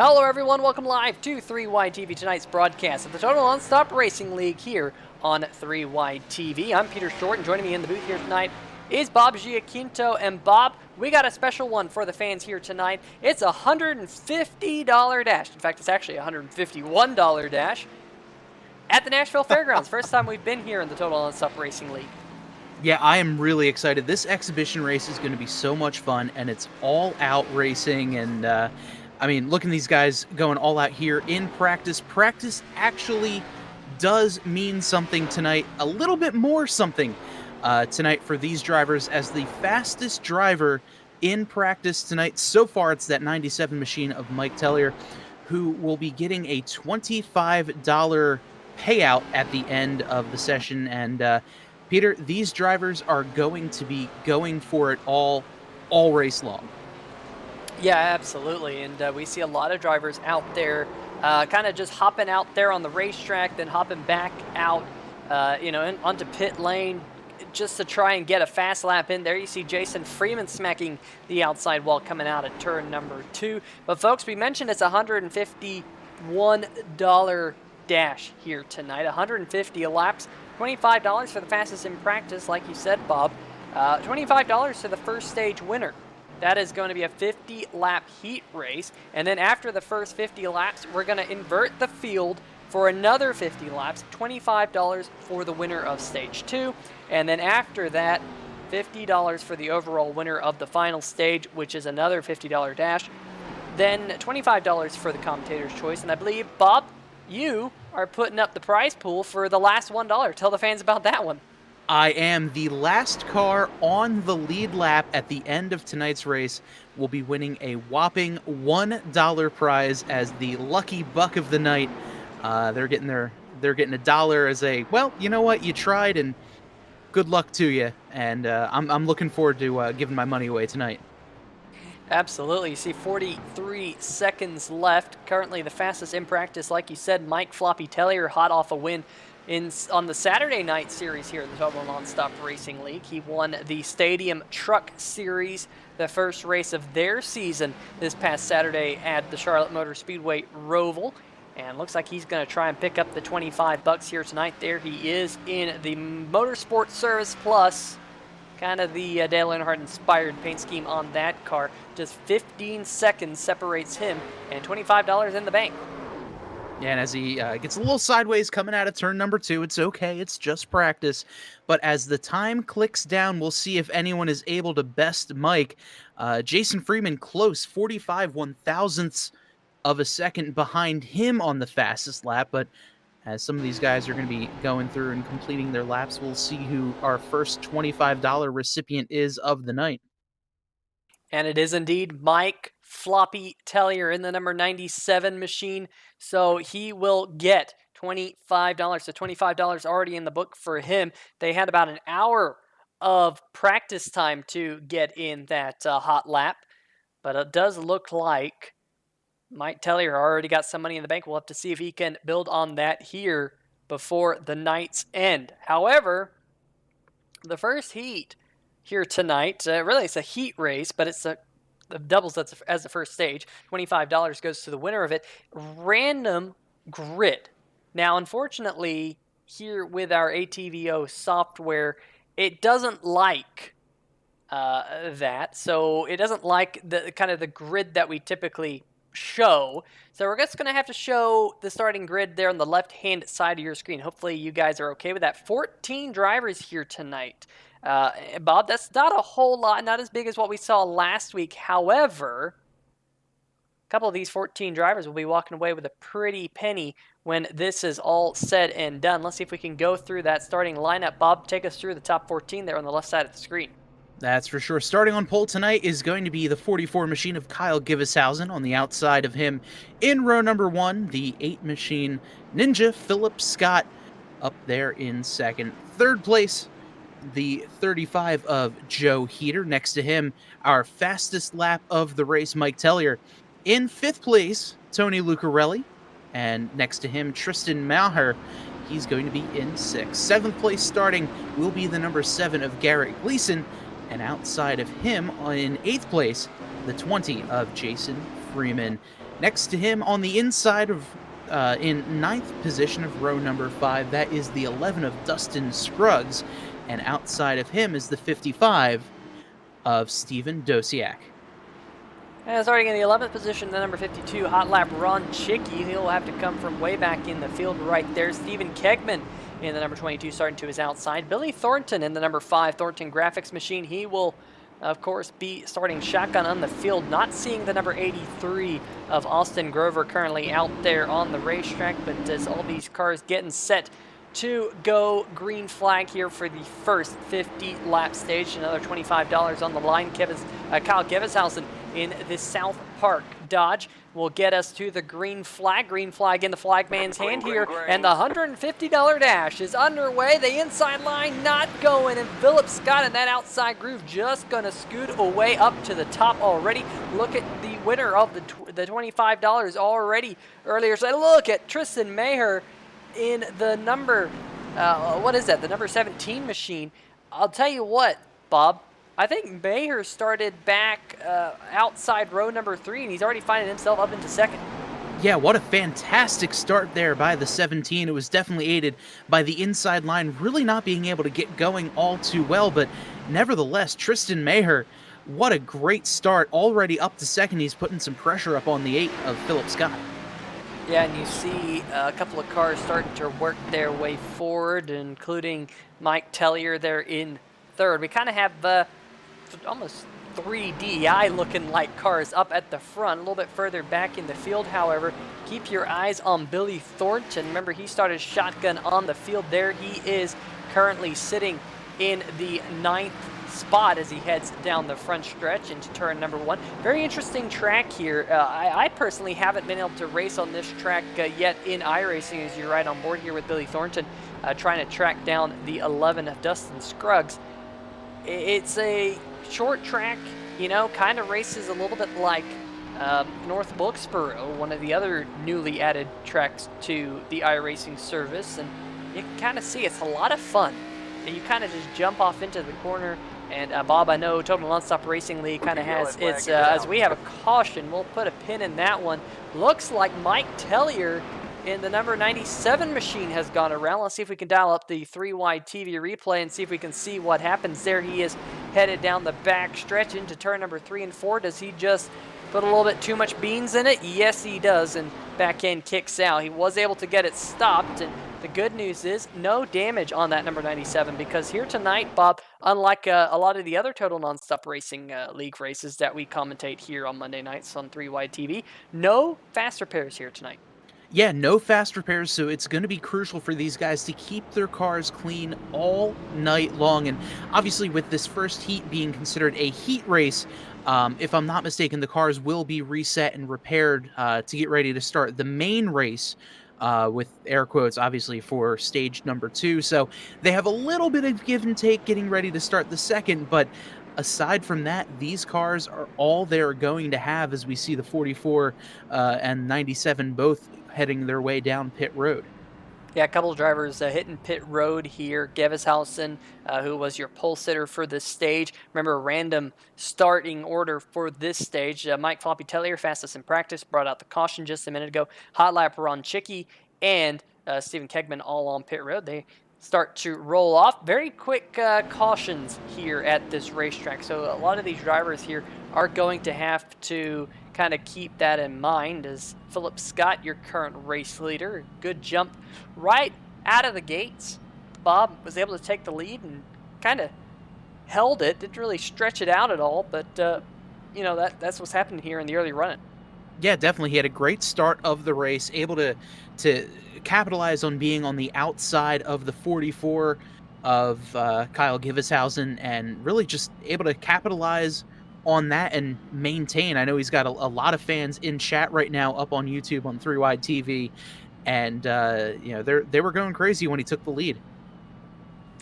Hello everyone, welcome live to 3YTV, tonight's broadcast of the Total Nonstop Racing League here on 3YTV. I'm Peter Short, and joining me in the booth here tonight is Bob Giaquinto. And Bob, we got a special one for the fans here tonight. It's a $150 dash. In fact, it's actually a $151 dash at the Nashville Fairgrounds. First time we've been here in the Total Nonstop Racing League. Yeah, I am really excited. This exhibition race is going to be so much fun, and it's all out racing. And I mean, look at these guys going all out here in practice. Practice actually does mean something tonight, a little bit more something tonight for these drivers, as the fastest driver in practice tonight. So far, it's that 97 machine of Mike Tellier, who will be getting a $25 payout at the end of the session. And Peter, these drivers are going to be going for it all race long. Yeah, absolutely. And we see a lot of drivers out there kind of just hopping out there on the racetrack, then hopping back out, onto pit lane just to try and get a fast lap in there. You see Jason Freeman smacking the outside wall coming out at turn number 2. But folks, we mentioned it's a $151 dash here tonight. 150 laps, $25 for the fastest in practice, like you said, Bob. $25 to the first stage winner. That is going to be a 50-lap heat race. And then after the first 50 laps, we're going to invert the field for another 50 laps, $25 for the winner of stage 2. And then after that, $50 for the overall winner of the final stage, which is another $50 dash. Then $25 for the commentator's choice. And I believe, Bob, you are putting up the prize pool for the last $1. Tell the fans about that one. I am. The last car on the lead lap at the end of tonight's race will be winning a whopping $1 prize as the lucky buck of the night. They're getting $1 as a, well, you know what, you tried, and good luck to you. And I'm looking forward to giving my money away tonight. Absolutely. You see 43 seconds left. Currently the fastest in practice, like you said, Mike Floppy Tellier, hot off a win on the Saturday night series here in the Total Nonstop Racing League. He won the Stadium Truck Series, the first race of their season this past Saturday at the Charlotte Motor Speedway Roval. And looks like he's going to try and pick up the $25 here tonight. There he is in the Motorsport Service Plus, kind of the Dale Earnhardt-inspired paint scheme on that car. Just 15 seconds separates him, and $25 in the bank. Yeah, and as he gets a little sideways coming out of turn number 2, it's okay, it's just practice. But as the time clicks down, we'll see if anyone is able to best Mike. Jason Freeman close, 45 1/1000ths of a second behind him on the fastest lap. But as some of these guys are going to be going through and completing their laps, we'll see who our first $25 recipient is of the night. And it is indeed Mike Floppy Tellier in the number 97 machine. So he will get $25. So $25 already in the book for him. They had about an hour of practice time to get in that hot lap. But it does look like Mike Tellier already got some money in the bank. We'll have to see if he can build on that here before the night's end. However, the first heat here tonight, really it's a heat race, but it's the doubles as the first stage. $25 goes to the winner of it. Random grid. Now, unfortunately, here with our ATVO software, it doesn't like that. So it doesn't like the kind of the grid that we typically show. So we're just going to have to show the starting grid there on the left-hand side of your screen. Hopefully you guys are okay with that. 14 drivers here tonight. Bob, that's not a whole lot, not as big as what we saw last week. However, a couple of these 14 drivers will be walking away with a pretty penny when this is all said and done. Let's see if we can go through that starting lineup. Bob, take us through the top 14 there on the left side of the screen. That's for sure. Starting on pole tonight is going to be the 44 machine of Kyle Givishausen. On the outside of him, in row number 1, the 8 machine Ninja Philip Scott up there in second. Third place, the 35 of Joe Heater. Next to him, our fastest lap of the race, Mike Tellier. In 5th place, Tony Lucarelli. And next to him, Tristan Maher. He's going to be in 6th. 7th place starting will be the number 7 of Garrett Gleason. And outside of him, in 8th place, the 20 of Jason Freeman. Next to him on the inside of, in ninth position of row number 5, that is the 11 of Dustin Scruggs. And outside of him is the 55 of Steven Dosiak. And starting in the 11th position, the number 52, Hot Lap Ron Chicky. He'll have to come from way back in the field right there. Stephen Kegman in the number 22, starting to his outside. Billy Thornton in the number 5, Thornton Graphix machine. He will, of course, be starting shotgun on the field. Not seeing the number 83 of Austin Grover currently out there on the racetrack, but as all these cars getting set to go green flag here for the first 50-lap stage. Another $25 on the line. Kyle Geveshausen in the South Park Dodge will get us to the green flag. Green flag in the flagman's hand here, and the $150 dash is underway. The inside line not going, and Philip Scott in that outside groove just going to scoot away up to the top already. Look at the winner of the $25 already earlier. So look at Tristan Maher in the number, what is that, the number 17 machine. I'll tell you what, Bob, I think Maher started back outside row number 3, and he's already finding himself up into second. Yeah, what a fantastic start there by the 17. It was definitely aided by the inside line really not being able to get going all too well, but nevertheless, Tristan Maher, what a great start. Already up to second, he's putting some pressure up on the 8 of Philip Scott. Yeah, and you see a couple of cars starting to work their way forward, including Mike Tellier there in third. We kind of have almost 3 DEI looking like cars up at the front. A little bit further back in the field, however, keep your eyes on Billy Thornton. Remember, he started shotgun on the field there. He is currently sitting in the 9th spot as he heads down the front stretch into turn number 1. Very interesting track here. I personally haven't been able to race on this track yet in iRacing, as you ride on board here with Billy Thornton, trying to track down the 11 of Dustin Scruggs. It's a short track, you know, kind of races a little bit like North Wilkesboro, one of the other newly added tracks to the iRacing service, and you can kind of see it's a lot of fun. You kind of just jump off into the corner. And Bob, I know Total Nonstop Racing League kind of has its, as we have a caution, we'll put a pin in that one. Looks like Mike Tellier in the number 97 machine has gone around. Let's see if we can dial up the 3-wide TV replay and see if we can see what happens there. He is headed down the back stretch into turn number 3 and 4. Does he just put a little bit too much beans in it? Yes, he does, and back end kicks out. He was able to get it stopped, and the good news is no damage on that number 97, because here tonight, Bob, unlike a lot of the other Total Nonstop Racing League races that we commentate here on Monday nights on 3-wide TV, no fast repairs here tonight. Yeah, no fast repairs, so it's going to be crucial for these guys to keep their cars clean all night long. And obviously with this first heat being considered a heat race, if I'm not mistaken, the cars will be reset and repaired to get ready to start the main race, with air quotes, obviously, for stage number 2. So they have a little bit of give and take getting ready to start the second, but aside from that, these cars are all they're going to have as we see the 44 and 97 both heading their way down pit road. Yeah, a couple of drivers hitting pit road here. Geveshausen, who was your pole sitter for this stage. Remember, random starting order for this stage. Mike Floppy Tellier, fastest in practice, brought out the caution just a minute ago. Hot Lap Ron Chicky and Stephen Kegman all on pit road. They start to roll off. Very quick cautions here at this racetrack. So a lot of these drivers here are going to have to kind of keep that in mind, as Philip Scott, your current race leader, good jump right out of the gates. Bob was able to take the lead and kind of held it, didn't really stretch it out at all, but you know, that's what's happening here in the early run. Yeah, definitely. He had a great start of the race, able to capitalize on being on the outside of the 44 of Kyle Geveshausen, and really just able to capitalize on that and maintain. I know he's got a lot of fans in chat right now up on YouTube on 3-wide TV, and you know, they were going crazy when he took the lead.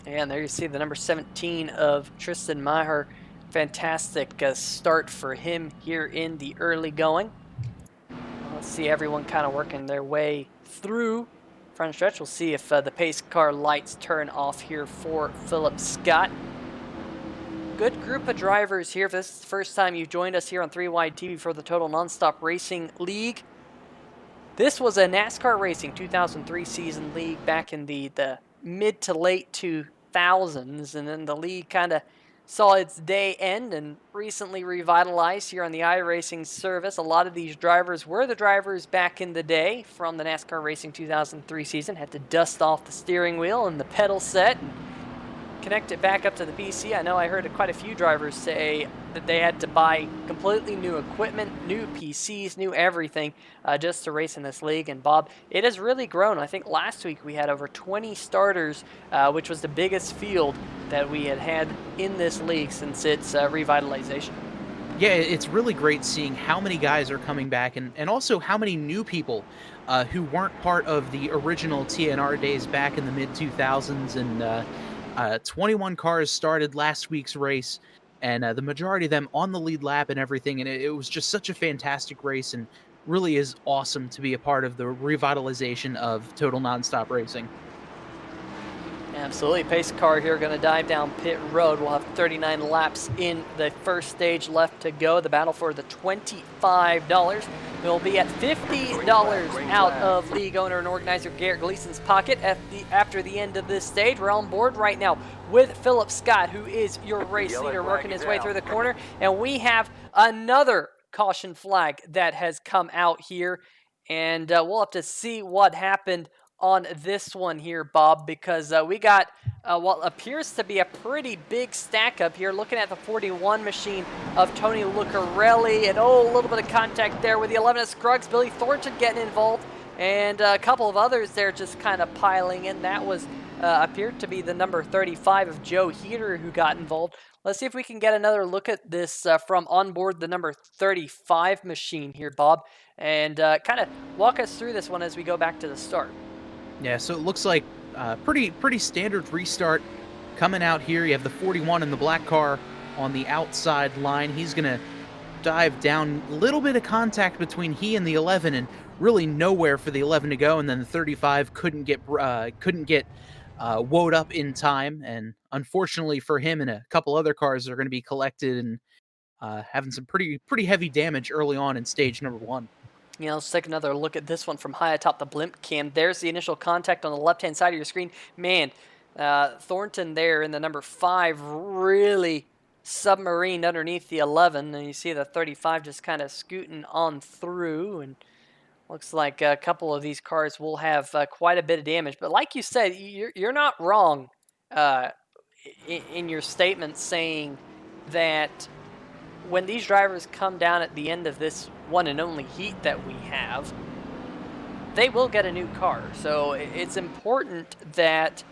And there you see the number 17 of Tristan Maher. Fantastic start for him here in the early going. Let's see everyone kind of working their way through front stretch. We'll see if the pace car lights turn off here for Philip Scott. Good group of drivers here. If this is the first time you've joined us here on 3-wide TV for the Total Nonstop Racing League, This was a NASCAR Racing 2003 season league back in the mid to late 2000s, and then the league kind of saw its day end and recently revitalized here on the iRacing service. A lot of these drivers were the drivers back in the day from the NASCAR Racing 2003 season, had to dust off the steering wheel and the pedal set and connect it back up to the PC. I know I heard quite a few drivers say that they had to buy completely new equipment, new PCs, new everything, just to race in this league. And Bob, it has really grown. I think last week we had over 20 starters, which was the biggest field that we had in this league since its revitalization. Yeah, it's really great seeing how many guys are coming back and also how many new people who weren't part of the original TNR days back in the mid-2000s. And 21 cars started last week's race, and the majority of them on the lead lap and everything. And it was just such a fantastic race, and really is awesome to be a part of the revitalization of Total Nonstop Racing. Absolutely. Pace car here going to dive down pit road. We'll have 39 laps in the first stage left to go. The battle for the $25 will be at $50 out of league owner and organizer Garrett Gleason's pocket after the end of this stage. We're on board right now with Philip Scott, who is your race leader, working his way through the corner. And we have another caution flag that has come out here. And we'll have to see what happened on this one here, Bob, because we got what appears to be a pretty big stack up here. Looking at the 41 machine of Tony Lucarelli, and a little bit of contact there with the 11 of Scruggs. Billy Thornton getting involved, and a couple of others there just kind of piling in. That was appeared to be the number 35 of Joe Heater who got involved. Let's see if we can get another look at this from on board the number 35 machine here, Bob, and kind of walk us through this one as we go back to the start. Yeah, so it looks like pretty standard restart coming out here. You have the 41 in the black car on the outside line. He's going to dive down, a little bit of contact between he and the 11, and really nowhere for the 11 to go. And then the 35 couldn't get woed up in time. And unfortunately for him and a couple other cars are going to be collected and having some pretty heavy damage early on in stage number 1. Yeah, let's take another look at this one from high atop the blimp cam. There's the initial contact on the left-hand side of your screen. Man, Thornton there in the number 5 really submarined underneath the 11. And you see the 35 just kind of scooting on through. And looks like a couple of these cars will have quite a bit of damage. But like you said, you're not wrong in your statement saying that when these drivers come down at the end of this one and only heat that we have, they will get a new car. So it's important that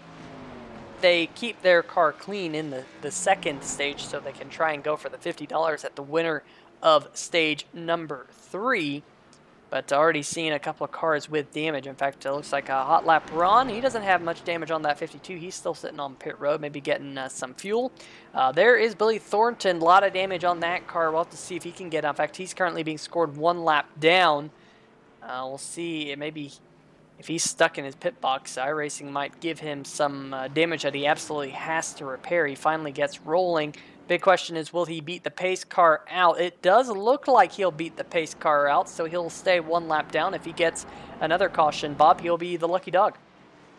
they keep their car clean in the second stage so they can try and go for the $50 at the winner of stage number 3. But already seeing a couple of cars with damage. In fact, it looks like a Hot Lap Ron. He doesn't have much damage on that 52. He's still sitting on pit road, maybe getting some fuel. There is Billy Thornton. A lot of damage on that car. We'll have to see if he can get out. In fact, he's currently being scored 1 lap down. We'll see. Maybe if he's stuck in his pit box, iRacing might give him some damage that he absolutely has to repair. He finally gets rolling. Big question is, will he beat the pace car out? It does look like he'll beat the pace car out, so he'll stay 1 lap down. If he gets another caution, Bob, he'll be the lucky dog.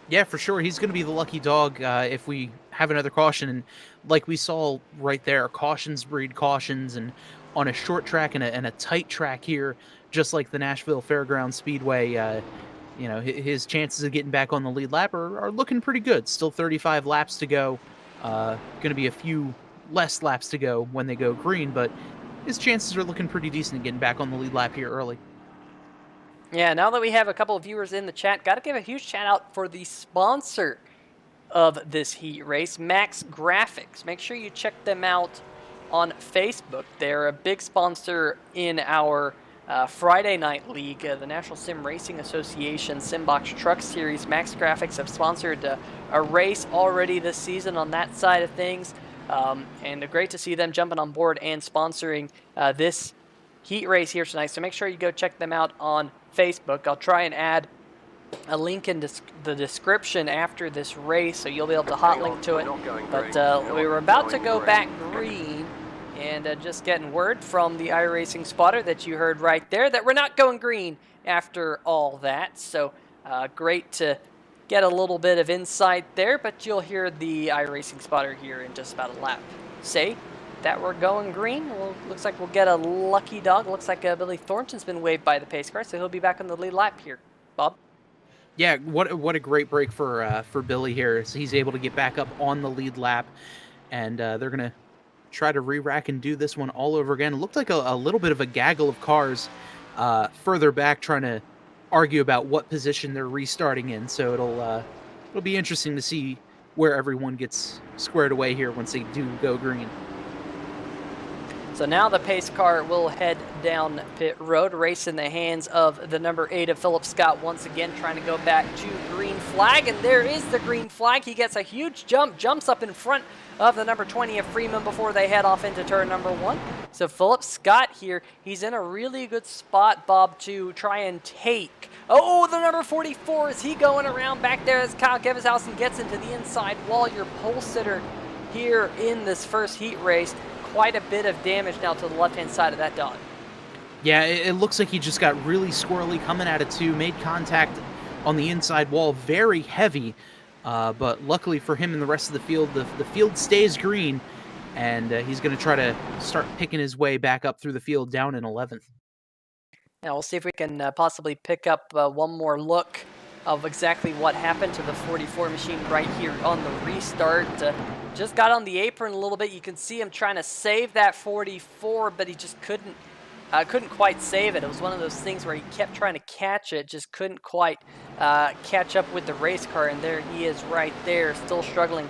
Yeah, for sure. He's going to be the lucky dog if we have another caution. And like we saw right there, cautions breed cautions. And on a short track and a tight track here, just like the Nashville Fairgrounds Speedway, his chances of getting back on the lead lap are looking pretty good. Still 35 laps to go. Going to be a few less laps to go when they go green, but his chances are looking pretty decent at getting back on the lead lap here early. Yeah, now that we have a couple of viewers in the chat, got to give a huge shout out for the sponsor of this heat race, Max Graphics. Make sure you check them out on Facebook. They're a big sponsor in our Friday night league, the National Sim Racing Association Simbox Truck Series. Max Graphics have sponsored a race already this season on that side of things. And great to see them jumping on board and sponsoring this heat race here tonight. So make sure you go check them out on Facebook. I'll try and add a link in the description after this race, so you'll be able to hot link to it. But we were about to go back green, And just getting word from the iRacing spotter that you heard right there that we're not going green after all that. So great to get a little bit of insight there, but you'll hear the iRacing spotter here in just about a lap say that we're going green. Well, looks like we'll get a lucky dog. Looks like Billy Thornton's been waved by the pace car, so he'll be back on the lead lap here. Bob? Yeah, what a great break for Billy here. So he's able to get back up on the lead lap, and they're gonna try to re-rack and do this one all over again. It looked like a little bit of a gaggle of cars further back trying to argue about what position they're restarting in. So it'll be interesting to see where everyone gets squared away here once they do go green. So now the pace car will head down pit road, race in the hands of the number 8 of Philip Scott once again, trying to go back to green flag. And there is the green flag. He gets a huge jump, jumps up in front of the number 20 of Freeman before they head off into turn number 1. So Philip Scott here, he's in a really good spot, Bob, to try and take. Oh, the number 44, is he going around back there as Kyle Geveshausen gets into the inside wall? Your pole sitter here in this first heat race. Quite a bit of damage now to the left-hand side of that dog. Yeah, it looks like he just got really squirrely coming at it too, made contact on the inside wall, very heavy, but luckily for him and the rest of the field stays green, and he's going to try to start picking his way back up through the field down in 11th. Now we'll see if we can possibly pick up one more look of exactly what happened to the 44 machine right here on the restart. Just got on the apron a little bit. You can see him trying to save that 44, but he just couldn't quite save it. It was one of those things where he kept trying to catch it, just couldn't quite catch up with the race car, and there he is right there, still struggling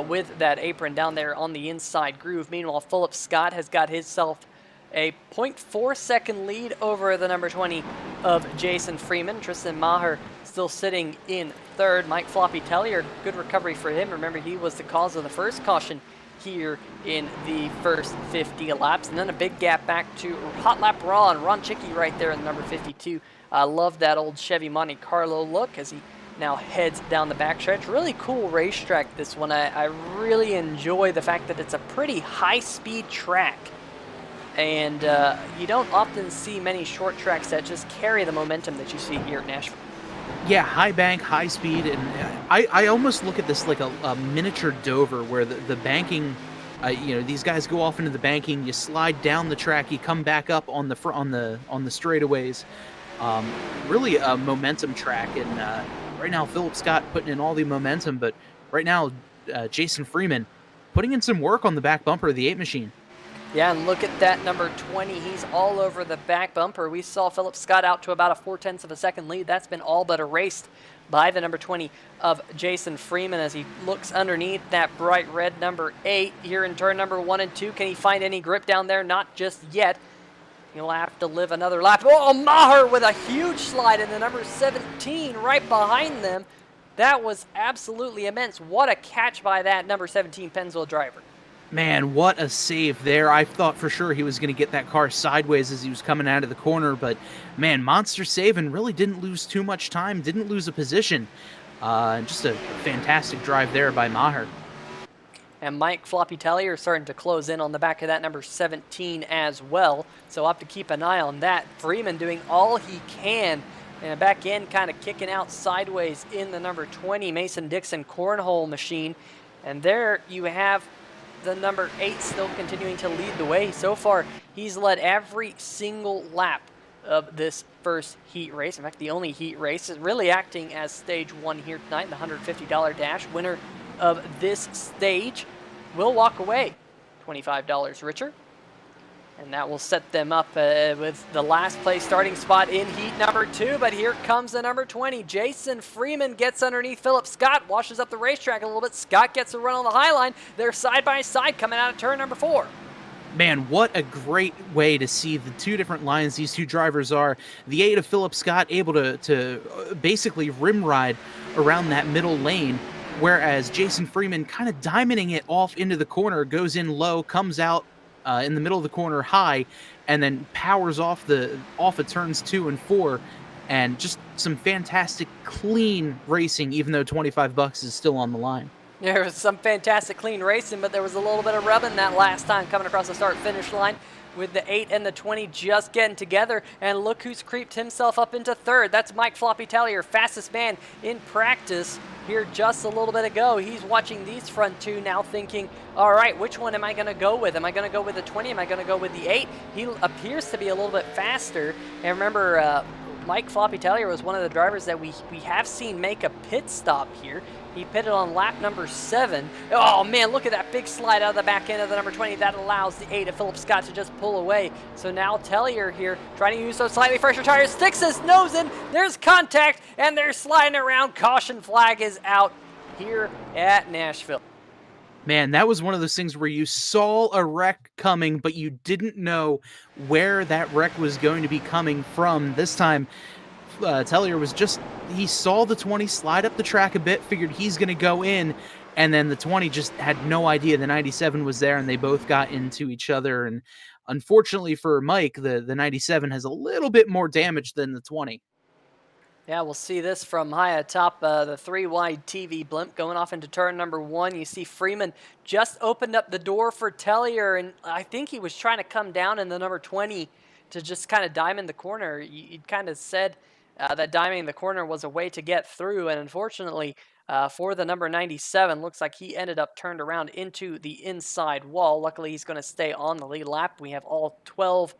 with that apron down there on the inside groove. Meanwhile, Philip Scott has got himself a 0.4 second lead over the number 20 of Jason Freeman. Tristan Maher still sitting in third. Mike Floppy Tellier, good recovery for him. Remember, he was the cause of the first caution here in the first 50 laps. And then a big gap back to Hot Lap Ron Chicky right there in number 52. I love that old Chevy Monte Carlo look as he now heads down the backstretch. Really cool racetrack, this one. I really enjoy the fact that it's a pretty high-speed track. And you don't often see many short tracks that just carry the momentum that you see here at Nashville. Yeah, high bank, high speed, and I almost look at this like a miniature Dover, where the banking, these guys go off into the banking, you slide down the track, you come back up on the straightaways. Really a momentum track, and right now Philip Scott putting in all the momentum, but right now Jason Freeman putting in some work on the back bumper of the 8 machine. Yeah, and look at that number 20. He's all over the back bumper. We saw Philip Scott out to about a 0.4 of a second lead. That's been all but erased by the number 20 of Jason Freeman as he looks underneath that bright red number 8 here in turn number 1 and 2. Can he find any grip down there? Not just yet. He'll have to live another lap. Oh, Maher with a huge slide in the number 17 right behind them. That was absolutely immense. What a catch by that number 17 Pennzoil driver. Man, what a save there. I thought for sure he was going to get that car sideways as he was coming out of the corner, but man, monster save and really didn't lose too much time, didn't lose a position. Just a fantastic drive there by Maher. And Mike Floppy Tellier starting to close in on the back of that number 17 as well, so we'll have to keep an eye on that. Freeman doing all he can, and back in kind of kicking out sideways in the number 20 Mason Dixon cornhole machine. And there you have the number 8 still continuing to lead the way. So far, he's led every single lap of this first heat race. In fact, the only heat race is really acting as stage 1 here tonight, the $150 dash. Winner of this stage will walk away $25 richer. And that will set them up with the last place starting spot in heat number 2. But here comes the number 20. Jason Freeman gets underneath Philip Scott, washes up the racetrack a little bit. Scott gets a run on the high line. They're side by side coming out of turn number 4. Man, what a great way to see the two different lines these two drivers are. The 8 of Philip Scott able to basically rim ride around that middle lane, whereas Jason Freeman kind of diamonding it off into the corner, goes in low, comes out in the middle of the corner high, and then powers off of turns 2 and 4, and just some fantastic clean racing, even though $25 is still on the line. There was some fantastic clean racing, but there was a little bit of rubbing that last time coming across the start-finish line with the 8 and the 20 just getting together. And look who's creeped himself up into third. That's Mike Floppy Tellier, fastest man in practice here just a little bit ago. He's watching these front two now thinking, all right, which one am I going to go with? Am I going to go with the 20? Am I going to go with the 8? He appears to be a little bit faster. And remember, Mike Floppy Tellier was one of the drivers that we have seen make a pit stop here. He pitted on lap number 7. Oh man, look at that big slide out of the back end of the number 20. That allows the 8 of Philip Scott to just pull away. So now Tellier here trying to use those slightly fresher tires. Sticks his nose in. There's contact and they're sliding around. Caution flag is out here at Nashville. Man, that was one of those things where you saw a wreck coming, but you didn't know where that wreck was going to be coming from. This time, Tellier was he saw the 20 slide up the track a bit, figured he's going to go in, and then the 20 just had no idea the 97 was there, and they both got into each other. And unfortunately for Mike, the 97 has a little bit more damage than the 20. Yeah, we'll see this from high atop the 3-wide TV blimp going off into turn number 1. You see Freeman just opened up the door for Tellier, and I think he was trying to come down in the number 20 to just kind of diamond the corner. You'd kind of said that diming the corner was a way to get through, and unfortunately for the number 97, looks like he ended up turned around into the inside wall. Luckily, he's going to stay on the lead lap. We have all 12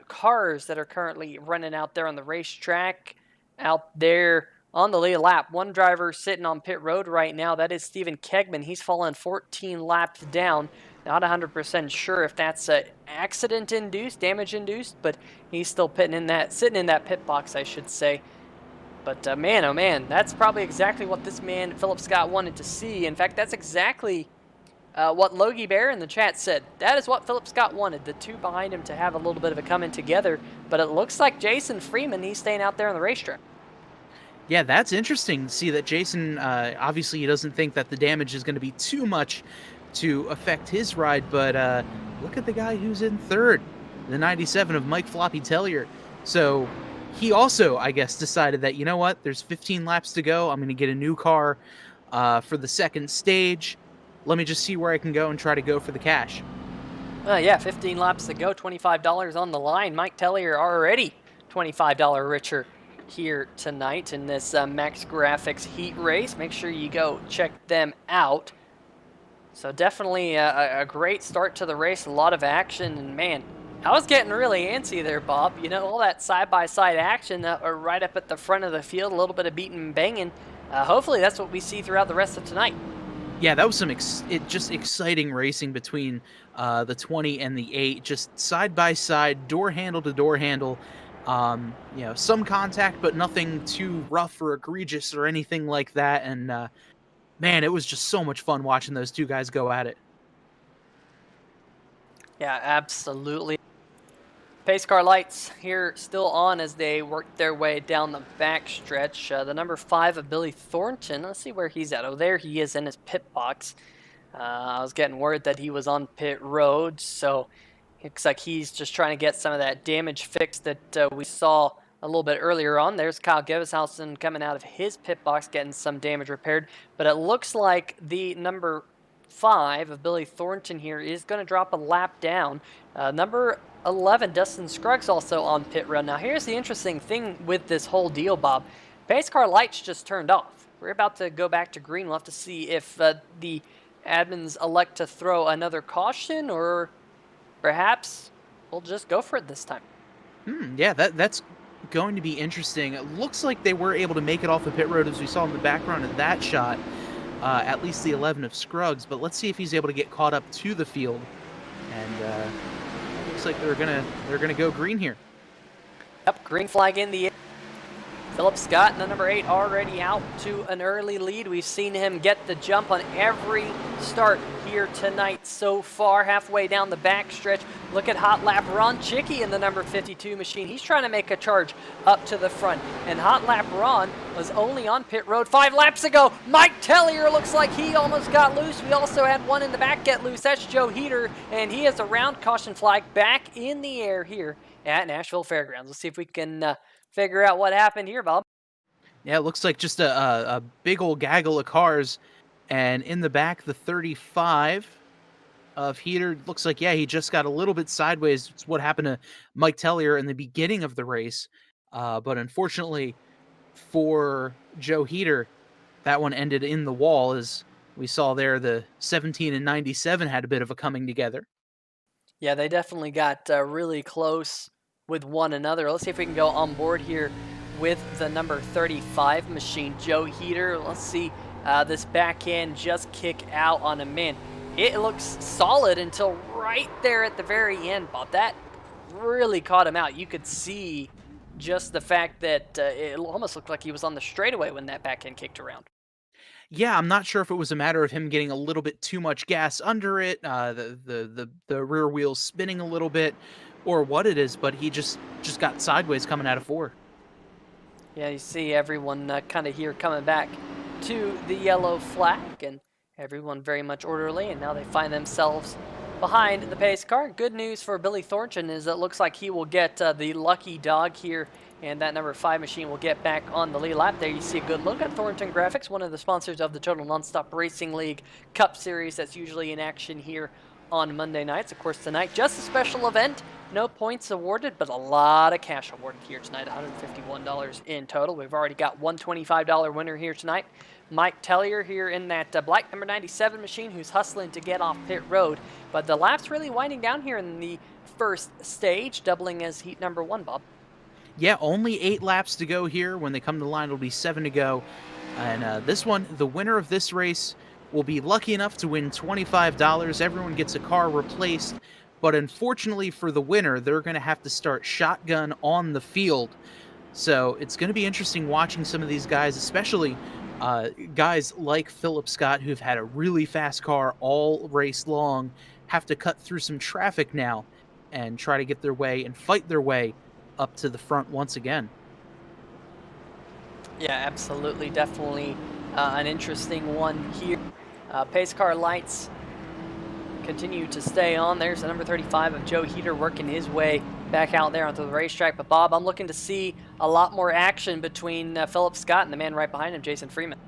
cars that are currently running out there on the racetrack. Out there on the lead lap. One driver sitting on pit road right now. That is Stephen Kegman. He's fallen 14 laps down. Not 100% sure if that's accident-induced, damage-induced, but he's still sitting in that pit box, I should say. But man, oh man, that's probably exactly what this man, Philip Scott, wanted to see. In fact, that's exactly what Logie Bear in the chat said. That is what Philip Scott wanted, the two behind him to have a little bit of a coming together. But it looks like Jason Freeman, he's staying out there on the racetrack. Yeah, that's interesting to see that Jason, obviously he doesn't think that the damage is going to be too much to affect his ride, but look at the guy who's in third, the 97 of Mike Floppy Tellier. So he also, I guess, decided that, you know what, there's 15 laps to go. I'm going to get a new car for the second stage. Let me just see where I can go and try to go for the cash. Yeah, 15 laps to go, $25 on the line. Mike Tellier already $25 richer here tonight in this Max Graphics heat race. Make sure you go check them out. So definitely a great start to the race, a lot of action, and man, I was getting really antsy there, Bob. You know, all that side-by-side action right up at the front of the field, a little bit of beating and banging. Hopefully that's what we see throughout the rest of tonight. Yeah, that was some just exciting racing between the 20 and the 8, just side by side, door handle to door handle. You know, some contact, but nothing too rough or egregious or anything like that. And man, it was just so much fun watching those two guys go at it. Yeah, absolutely. Pace car lights here still on as they work their way down the backstretch. The number 5 of Billy Thornton. Let's see where he's at. Oh, there he is in his pit box. I was getting word that he was on pit road, so it looks like he's just trying to get some of that damage fixed that we saw a little bit earlier on. There's Kyle Geveshausen coming out of his pit box getting some damage repaired, but it looks like the number 5 of Billy Thornton here is going to drop a lap down. Number 11, Dustin Scruggs, also on pit road. Now, here's the interesting thing with this whole deal, Bob. Pace car lights just turned off. We're about to go back to green. We'll have to see if the admins elect to throw another caution, or perhaps we'll just go for it this time. Yeah, that's going to be interesting. It looks like they were able to make it off the pit road, as we saw in the background of that shot. At least the 11 of Scruggs, but let's see if he's able to get caught up to the field. And looks like they're gonna go green here. Yep, green flag in the air. Philip Scott, the number 8, already out to an early lead. We've seen him get the jump on every start here tonight so far, halfway down the backstretch. Look at Hot Lap Ron Chicky in the number 52 machine. He's trying to make a charge up to the front. And Hot Lap Ron was only on pit road 5 laps ago. Mike Tellier looks like he almost got loose. We also had one in the back get loose. That's Joe Heater, and he has a round caution flag back in the air here at Nashville Fairgrounds. Let's see if we can figure out what happened here, Bob. Yeah, it looks like just a big old gaggle of cars And in the back, the 35 of Heater looks like, yeah, he just got a little bit sideways. It's what happened to Mike Tellier in the beginning of the race. But unfortunately for Joe Heater, that one ended in the wall. As we saw there, the 17 and 97 had a bit of a coming together. Yeah, they definitely got really close with one another. Let's see if we can go on board here with the number 35 machine, Joe Heater. Let's see this back end just kick out on him. Man, it looks solid until right there at the very end, Bob. That really caught him out. You could see just the fact that it almost looked like he was on the straightaway when that back end kicked around. Yeah, I'm not sure if it was a matter of him getting a little bit too much gas under it, the rear wheels spinning a little bit, or what it is, but he just got sideways coming out of 4. Yeah, you see everyone kind of here coming back to the yellow flag, and everyone very much orderly, and now they find themselves behind the pace car. Good news for Billy Thornton is it looks like he will get the lucky dog here, and that number 5 machine will get back on the lead lap. There you see a good look at Thornton Graphix, one of the sponsors of the Total Nonstop Racing League Cup Series that's usually in action here on Monday nights. Of course, tonight, just a special event. No points awarded, but a lot of cash awarded here tonight, $151 in total. We've already got one $25 winner here tonight. Mike Tellier here in that black number 97 machine who's hustling to get off pit road. But the lap's really winding down here in the first stage, doubling as heat number 1, Bob. Yeah, only 8 laps to go here. When they come to the line, it'll be 7 to go. And this one, the winner of this race will be lucky enough to win $25. Everyone gets a car replaced. But unfortunately for the winner, they're going to have to start shotgun on the field. So it's going to be interesting watching some of these guys, especially guys like Philip Scott, who've had a really fast car all race long, have to cut through some traffic now and try to get their way and fight their way up to the front once again. Yeah, absolutely. Definitely an interesting one here. Pace car lights continue to stay on. There's the number 35 of Joe Heater working his way back out there onto the racetrack. But Bob, I'm looking to see a lot more action between Philip Scott and the man right behind him, Jason Freeman.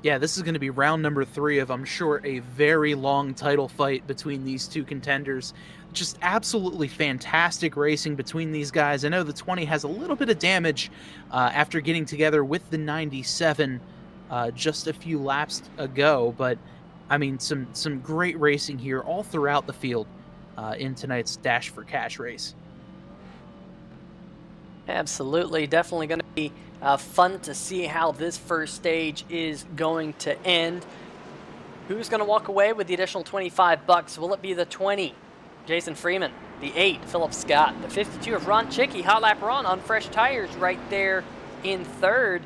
Yeah, this is going to be round number 3 of, I'm sure, a very long title fight between these two contenders. Just absolutely fantastic racing between these guys. I know the 20 has a little bit of damage after getting together with the 97 just a few laps ago, but I mean, some great racing here all throughout the field in tonight's Dash for Cash race. Absolutely. Definitely going to be fun to see how this first stage is going to end. Who's going to walk away with the additional $25? Will it be the 20, Jason Freeman, the 8, Philip Scott, the 52 of Ron Chicky, Hot Lap Ron on fresh tires right there in third.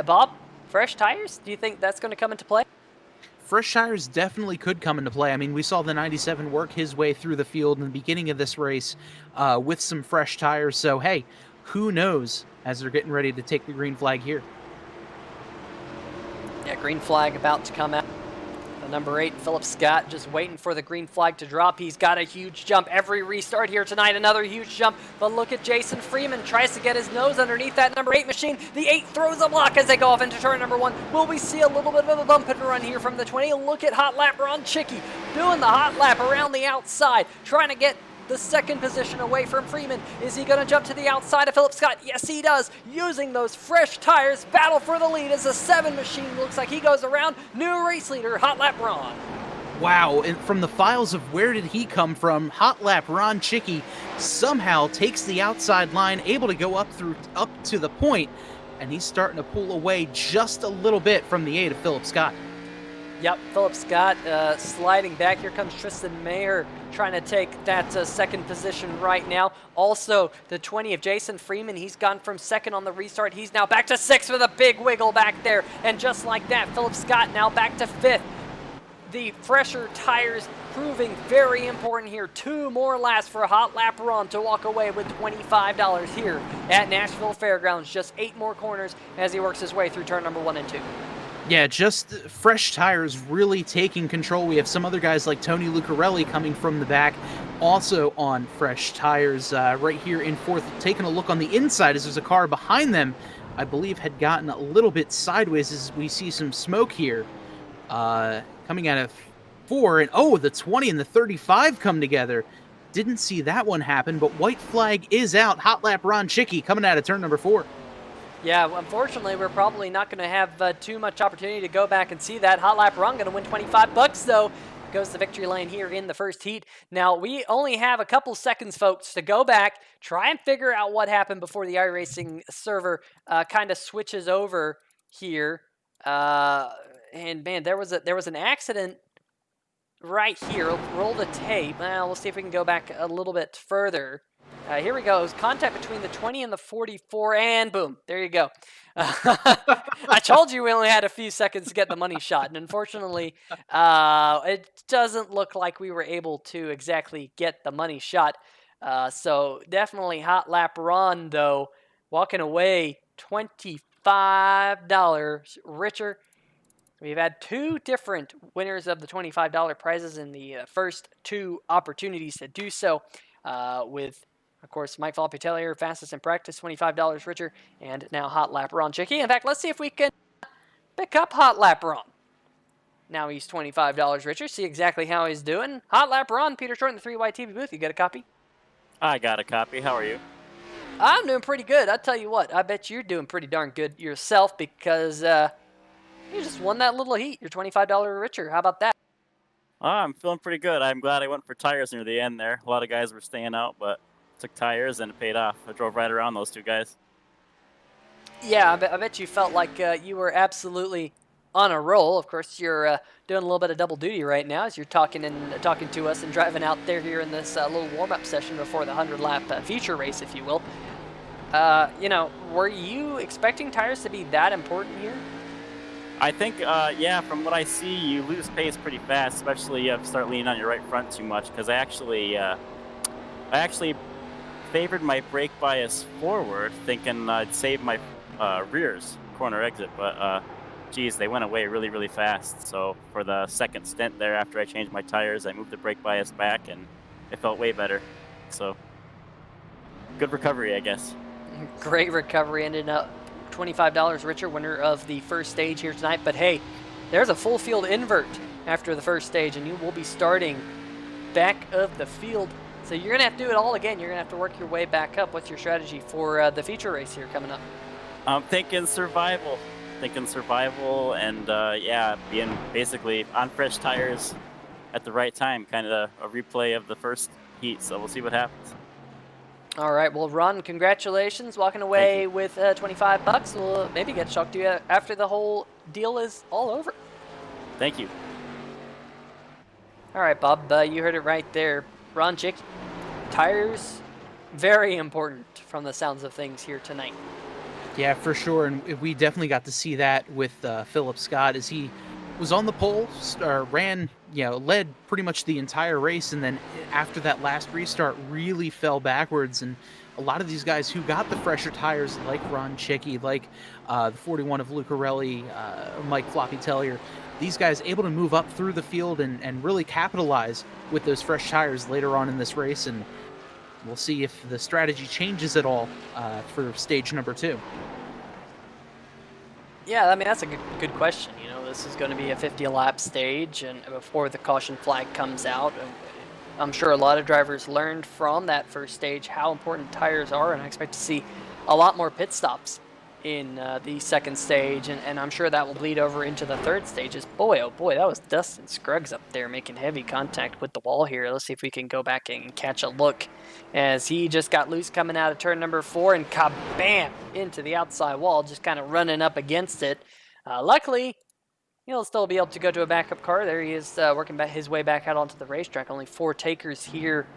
Bob, fresh tires, do you think that's going to come into play? Fresh tires definitely could come into play. I mean, we saw the 97 work his way through the field in the beginning of this race with some fresh tires. So, hey, who knows as they're getting ready to take the green flag here. Yeah, green flag about to come out. The number 8, Philip Scott, just waiting for the green flag to drop. He's got a huge jump. Every restart here tonight, another huge jump. But look at Jason Freeman, tries to get his nose underneath that number 8 machine. The 8 throws a block as they go off into turn number 1. Will we see a little bit of a bump and run here from the 20? Look at Hot Lap Ron Chicky doing the hot lap around the outside, trying to get the second position away from Freeman. Is he going to jump to the outside of Philip Scott? Yes, he does. Using those fresh tires, battle for the lead as the 7 machine looks like he goes around. New race leader, Hot Lap Ron. Wow, and from the files of where did he come from, Hot Lap Ron Chicky somehow takes the outside line, able to go up to the point, and he's starting to pull away just a little bit from the 8 of Philip Scott. Yep, Philip Scott sliding back. Here comes Tristan Mayer trying to take that second position right now. Also, the 20 of Jason Freeman, he's gone from second on the restart. He's now back to 6th with a big wiggle back there. And just like that, Philip Scott now back to 5th. The fresher tires proving very important here. 2 more laps for Hot Lap Ron to walk away with $25 here at Nashville Fairgrounds. Just 8 more corners as he works his way through turn number 1 and 2. Yeah, just fresh tires really taking control. We have some other guys like Tony Lucarelli coming from the back, also on fresh tires right here in 4th. Taking a look on the inside as there's a car behind them, I believe had gotten a little bit sideways as we see some smoke here. coming out of 4, and oh, the 20 and the 35 come together. Didn't see that one happen, but white flag is out. Hot lap Ron Chicky coming out of turn number 4. Yeah, unfortunately, we're probably not going to have too much opportunity to go back and see that. Hot lap Ron going to win $25 though. Goes the victory lane here in the first heat. Now, we only have a couple seconds, folks, to go back, try and figure out what happened before the iRacing server kind of switches over here. And man, there was an accident right here. Roll the tape. Well, we'll see if we can go back a little bit further. Here we go. It was contact between the 20 and the 44, and boom, there you go. I told you we only had a few seconds to get the money shot, and unfortunately, it doesn't look like we were able to exactly get the money shot. So definitely hot lap Ron, though, walking away $25 richer. We've had 2 different winners of the $25 prizes in the first 2 opportunities to do so, with, of course, Mike Floppy Tellier, fastest in practice, $25 richer, and now Hot Lap Ron Chicky. In fact, let's see if we can pick up Hot Lap Ron. Now he's $25 richer. See exactly how he's doing. Hot Lap Ron, Peter Short in the 3Y TV booth. You got a copy? I got a copy. How are you? I'm doing pretty good. I'll tell you what. I bet you're doing pretty darn good yourself because you just won that little heat. You're $25 richer. How about that? I'm feeling pretty good. I'm glad I went for tires near the end there. A lot of guys were staying out, but took tires and it paid off. I drove right around those 2 guys. Yeah, I bet you felt like you were absolutely on a roll. Of course, you're doing a little bit of double duty right now as you're talking to us and driving out there here in this little warm-up session before the 100-lap feature race, if you will. Were you expecting tires to be that important here? I think, yeah, from what I see, you lose pace pretty fast, especially if you start leaning on your right front too much, because I actually favored my brake bias forward, thinking I'd save my rears corner exit, but geez, they went away really, really fast. So for the second stint there, after I changed my tires, I moved the brake bias back, and it felt way better. So good recovery, I guess. Great recovery, ended up $25 richer, winner of the first stage here tonight. But hey, there's a full field invert after the first stage, and you will be starting back of the field. So you're going to have to do it all again. You're going to have to work your way back up. What's your strategy for the feature race here coming up? I'm thinking survival. And yeah, being basically on fresh tires at the right time, kind of a replay of the first heat. So we'll see what happens. All right, well, Ron, congratulations. Walking away with $25. We'll maybe get shocked to you after the whole deal is all over. Thank you. All right, Bob, you heard it right there. Ron Chick, tires, very important from the sounds of things here tonight. Yeah, for sure, and we definitely got to see that with Philip Scott as he was on the pole, led pretty much the entire race, and then after that last restart really fell backwards. And a lot of these guys who got the fresher tires, like Ron Chicky, like the 41 of Lucarelli, Mike Floppy Tellier, these guys able to move up through the field and really capitalize with those fresh tires later on in this race. And we'll see if the strategy changes at all for stage number 2. Yeah, I mean, that's a good question. This is going to be a 50-lap stage, and before the caution flag comes out, I'm sure a lot of drivers learned from that first stage how important tires are, and I expect to see a lot more pit stops in the second stage, and I'm sure that will bleed over into the third stages. Boy, oh boy, that was Dustin Scruggs up there making heavy contact with the wall here. Let's see if we can go back and catch a look as he just got loose coming out of turn number 4 and kabam into the outside wall, just kind of running up against it. Luckily, he'll still be able to go to a backup car. There he is working his way back out onto the racetrack. Only 4 takers here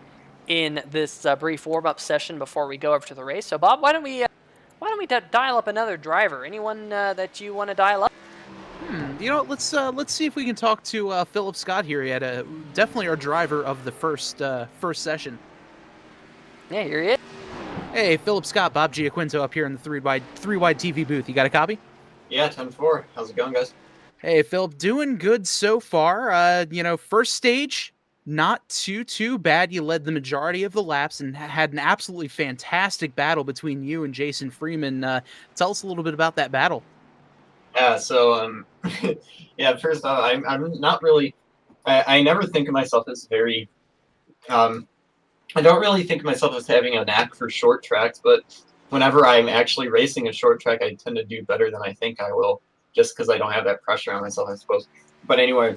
in this brief warm-up session before we go over to the race. So, Bob, why don't we dial up another driver? Anyone that you want to dial up? Let's see if we can talk to Philip Scott here. He had definitely our driver of the first session. Yeah, here he is. Hey, Philip Scott, Bob Giaquinto up here in the 3Y TV booth. You got a copy? Yeah, 10-4. How's it going, guys? Hey, Philip, doing good so far. First stage, not too bad. You led the majority of the laps and had an absolutely fantastic battle between you and Jason Freeman. Tell us a little bit about that battle. Yeah, so yeah, first off, I'm not really I never think of myself as very I don't really think of myself as having a knack for short tracks, but whenever I'm actually racing a short track, I tend to do better than I think I will, just because I don't have that pressure on myself, I suppose. But anyway,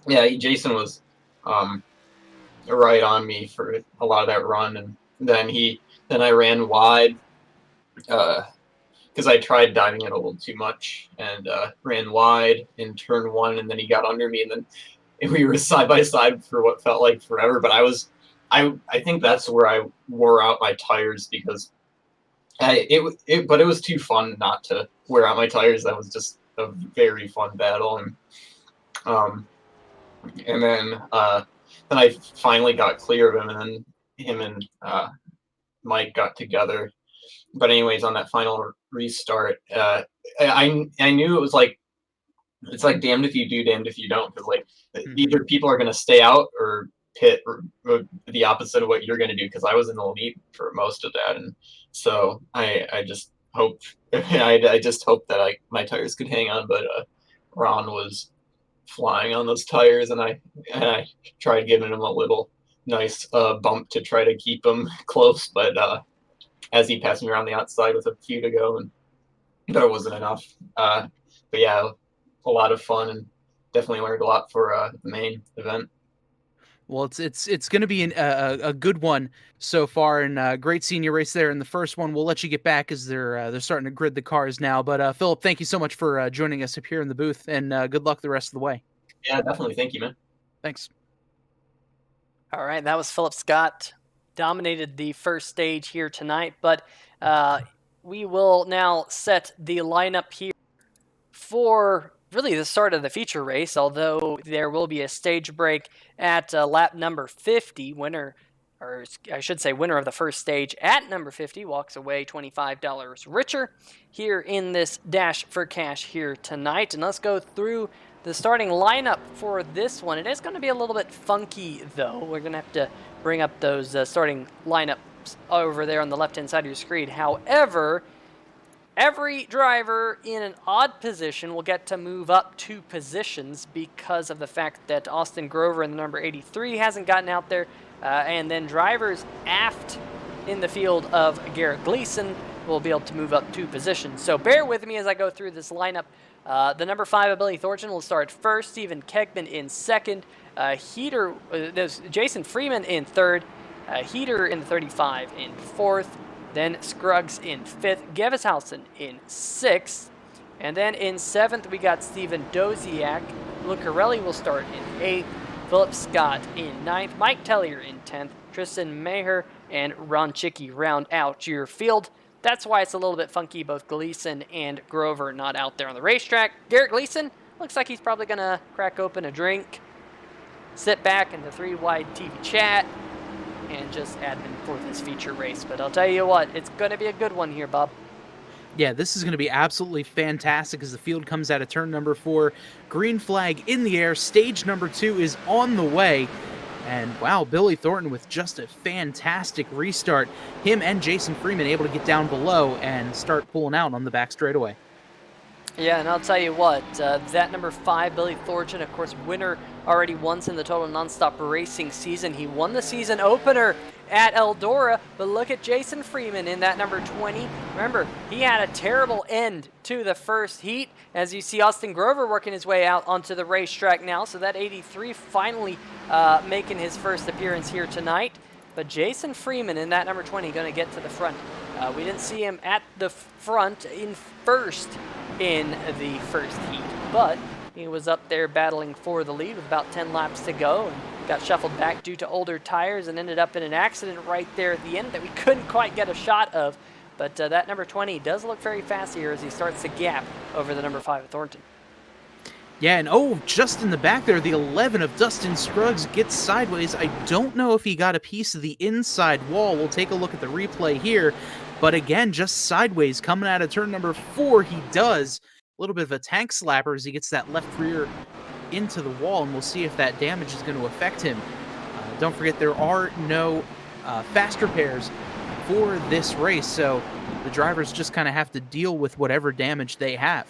yeah, Jason was right on me for a lot of that run, and then I ran wide because I tried diving it a little too much and ran wide in turn one, and then he got under me, and then we were side by side for what felt like forever. But I think that's where I wore out my tires because but it was too fun not to wear out my tires. That was just a very fun battle, and then I finally got clear of him, and then him and Mike got together. But anyways, on that final restart, I knew it was like it's like damned if you do, damned if you don't, because like either people are gonna stay out or pit or the opposite of what you're gonna do. Because I was in the lead for most of that, and so I just hope I just hope that my tires could hang on, but Ron was flying on those tires, and I tried giving him a little nice bump to try to keep him close, but as he passed me around the outside with a few to go, and that wasn't enough. But yeah, a lot of fun, and definitely learned a lot for the main event. Well, it's going to be a good one so far, and great senior race there in the first one. We'll let you get back as they're starting to grid the cars now. But Philip, thank you so much for joining us up here in the booth, and good luck the rest of the way. Yeah, definitely. Thank you, man. Thanks. All right, that was Philip Scott. Dominated the first stage here tonight, but we will now set the lineup here for really the start of the feature race, although there will be a stage break at lap number 50. Winner of the first stage at number 50 walks away $25 richer here in this Dash for Cash here tonight. And let's go through the starting lineup for this one. It is going to be a little bit funky, though. We're going to have to bring up those starting lineups over there on the left-hand side of your screen. However, every driver in an odd position will get to move up 2 positions because of the fact that Austin Grover in the number 83 hasn't gotten out there, and then drivers aft in the field of Garrett Gleason will be able to move up 2 positions. So bear with me as I go through this lineup. The number 5 of Billy Thornton will start first, Stephen Kegman in second, Jason Freeman in third, Heater in the 35 in fourth, then Scruggs in 5th, Geveshausen in 6th, and then in 7th we got Steven Doziak. Lucarelli will start in 8th, Philip Scott in 9th, Mike Tellier in 10th, Tristan Maher and Ron Chicky round out your field. That's why it's a little bit funky, both Gleason and Grover not out there on the racetrack. Garrett Gleason looks like he's probably going to crack open a drink, sit back in the 3-wide TV chat, and just admin for this feature race. But I'll tell you what, it's going to be a good one here, Bob. Yeah, this is going to be absolutely fantastic as the field comes out of turn number 4. Green flag in the air. Stage number 2 is on the way. And wow, Billy Thornton with just a fantastic restart. Him and Jason Freeman able to get down below and start pulling out on the back straightaway. Yeah, and I'll tell you what, that number 5, Billy Thornton, of course, winner already once in the total Nonstop Racing season. He won the season opener at Eldora, but look at Jason Freeman in that number 20. Remember, he had a terrible end to the first heat, as you see Austin Grover working his way out onto the racetrack now, so that 83 finally making his first appearance here tonight. But Jason Freeman in that number 20 going to get to the front. We didn't see him at the front in first in the first heat, but he was up there battling for the lead with about 10 laps to go and got shuffled back due to older tires and ended up in an accident right there at the end that we couldn't quite get a shot of. But that number 20 does look very fast here as he starts the gap over the number 5 of Thornton. Yeah, and just in the back there, the 11 of Dustin Scruggs gets sideways. I don't know if he got a piece of the inside wall. We'll take a look at the replay here. But again, just sideways coming out of turn number 4, he does. A little bit of a tank slapper as he gets that left rear into the wall, and we'll see if that damage is going to affect him. Don't forget, there are no fast repairs for this race, so the drivers just kind of have to deal with whatever damage they have.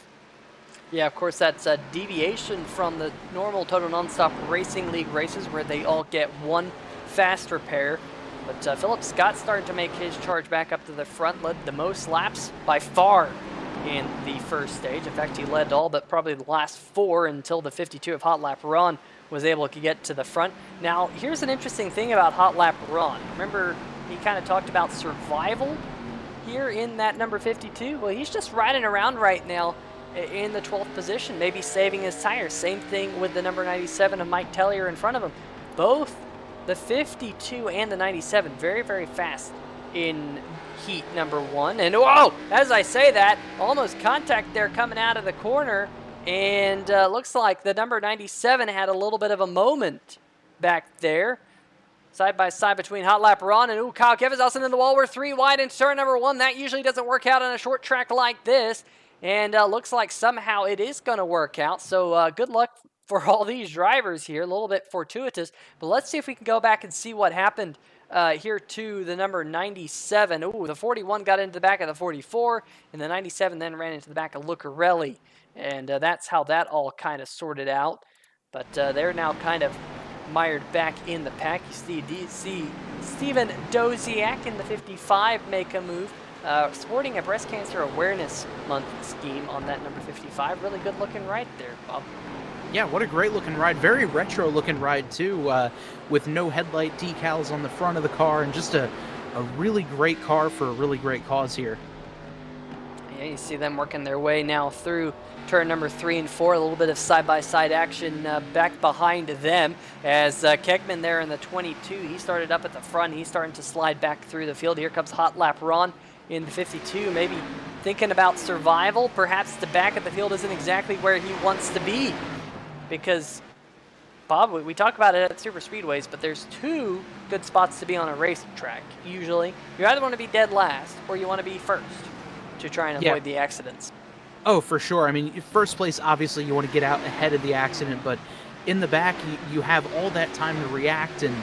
Yeah, of course, that's a deviation from the normal Total Nonstop Racing League races where they all get one fast repair. But Philip Scott started to make his charge back up to the front, led the most laps by far in the first stage. In fact, he led all but probably the last 4 until the 52 of Hot Lap Ron was able to get to the front. Now, here's an interesting thing about Hot Lap Ron. Remember, he kind of talked about survival here in that number 52? Well, he's just riding around right now in the 12th position, maybe saving his tires. Same thing with the number 97 of Mike Tellier in front of him. Both the 52 and the 97 very, very fast in heat number 1. And whoa, as I say that, almost contact there coming out of the corner. And looks like the number 97 had a little bit of a moment back there. Side by side between Hot Lap Ron and Kyle Kevizowson in the wall. We're 3 wide in turn number 1. That usually doesn't work out on a short track like this. And looks like somehow it is going to work out. So good luck for all these drivers here. A little bit fortuitous. But let's see if we can go back and see what happened here to the number 97. Ooh, the 41 got into the back of the 44. And the 97 then ran into the back of Lucarelli. And that's how that all kind of sorted out. But they're now kind of mired back in the pack. You see Steven Doziak in the 55 make a move. Sporting a breast cancer awareness month scheme on that number 55. Really good looking ride there, Bob. Yeah, what a great looking ride. Very retro looking ride too, with no headlight decals on the front of the car, and just a really great car for a really great cause here. Yeah, you see them working their way now through turn number 3 and 4. A little bit of side-by-side action back behind them as Kegman there in the 22. He started up at the front. He's starting to slide back through the field. Here comes Hot Lap Ron in the 52, maybe thinking about survival. Perhaps the back of the field isn't exactly where he wants to be, because, Bob, we talk about it at super speedways, but there's 2 good spots to be on a racetrack, usually. You either want to be dead last or you want to be first to try and avoid the accidents. Oh, for sure. I mean, first place, obviously, you want to get out ahead of the accident, but in the back, you have all that time to react and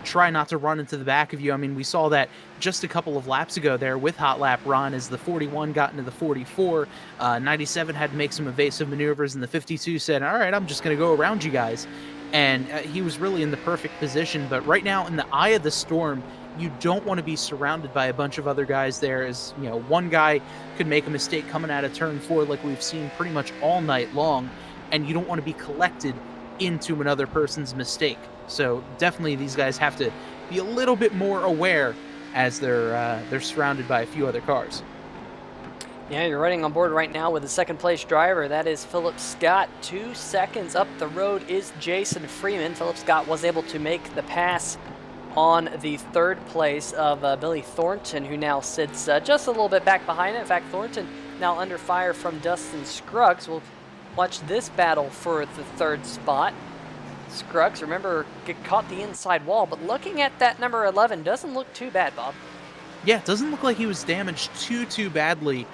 try not to run into the back of you. I mean, we saw that just a couple of laps ago there with Hot Lap Ron as the 41 got into the 44. 97 had to make some evasive maneuvers, and the 52 said, all right, I'm just going to go around you guys. And he was really in the perfect position. But right now, in the eye of the storm, you don't want to be surrounded by a bunch of other guys there, as, you know, one guy could make a mistake coming out of turn 4 like we've seen pretty much all night long, and you don't want to be collected into another person's mistake. So definitely these guys have to be a little bit more aware as they're surrounded by a few other cars. Yeah, you're riding on board right now with the second place driver. That is Philip Scott. 2 seconds up the road is Jason Freeman. Philip Scott was able to make the pass on the 3rd place of Billy Thornton, who now sits just a little bit back behind it. In fact, Thornton now under fire from Dustin Scruggs. We'll watch this battle for the 3rd spot. Scruggs, remember, get caught the inside wall, but looking at that number 11 doesn't look too bad, Bob. Yeah, it doesn't look like he was damaged too badly.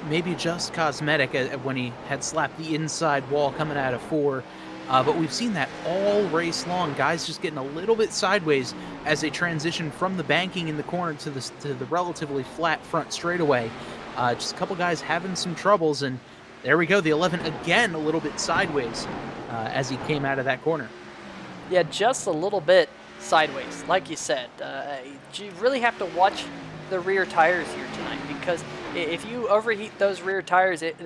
Maybe just cosmetic when he had slapped the inside wall coming out of 4. But we've seen that all race long. Guys just getting a little bit sideways as they transition from the banking in the corner to the relatively flat front straightaway. Just a couple guys having some troubles, and there we go. The 11 again a little bit sideways as he came out of that corner. Yeah, just a little bit sideways, like you said. You really have to watch the rear tires here tonight, because if you overheat those rear tires, it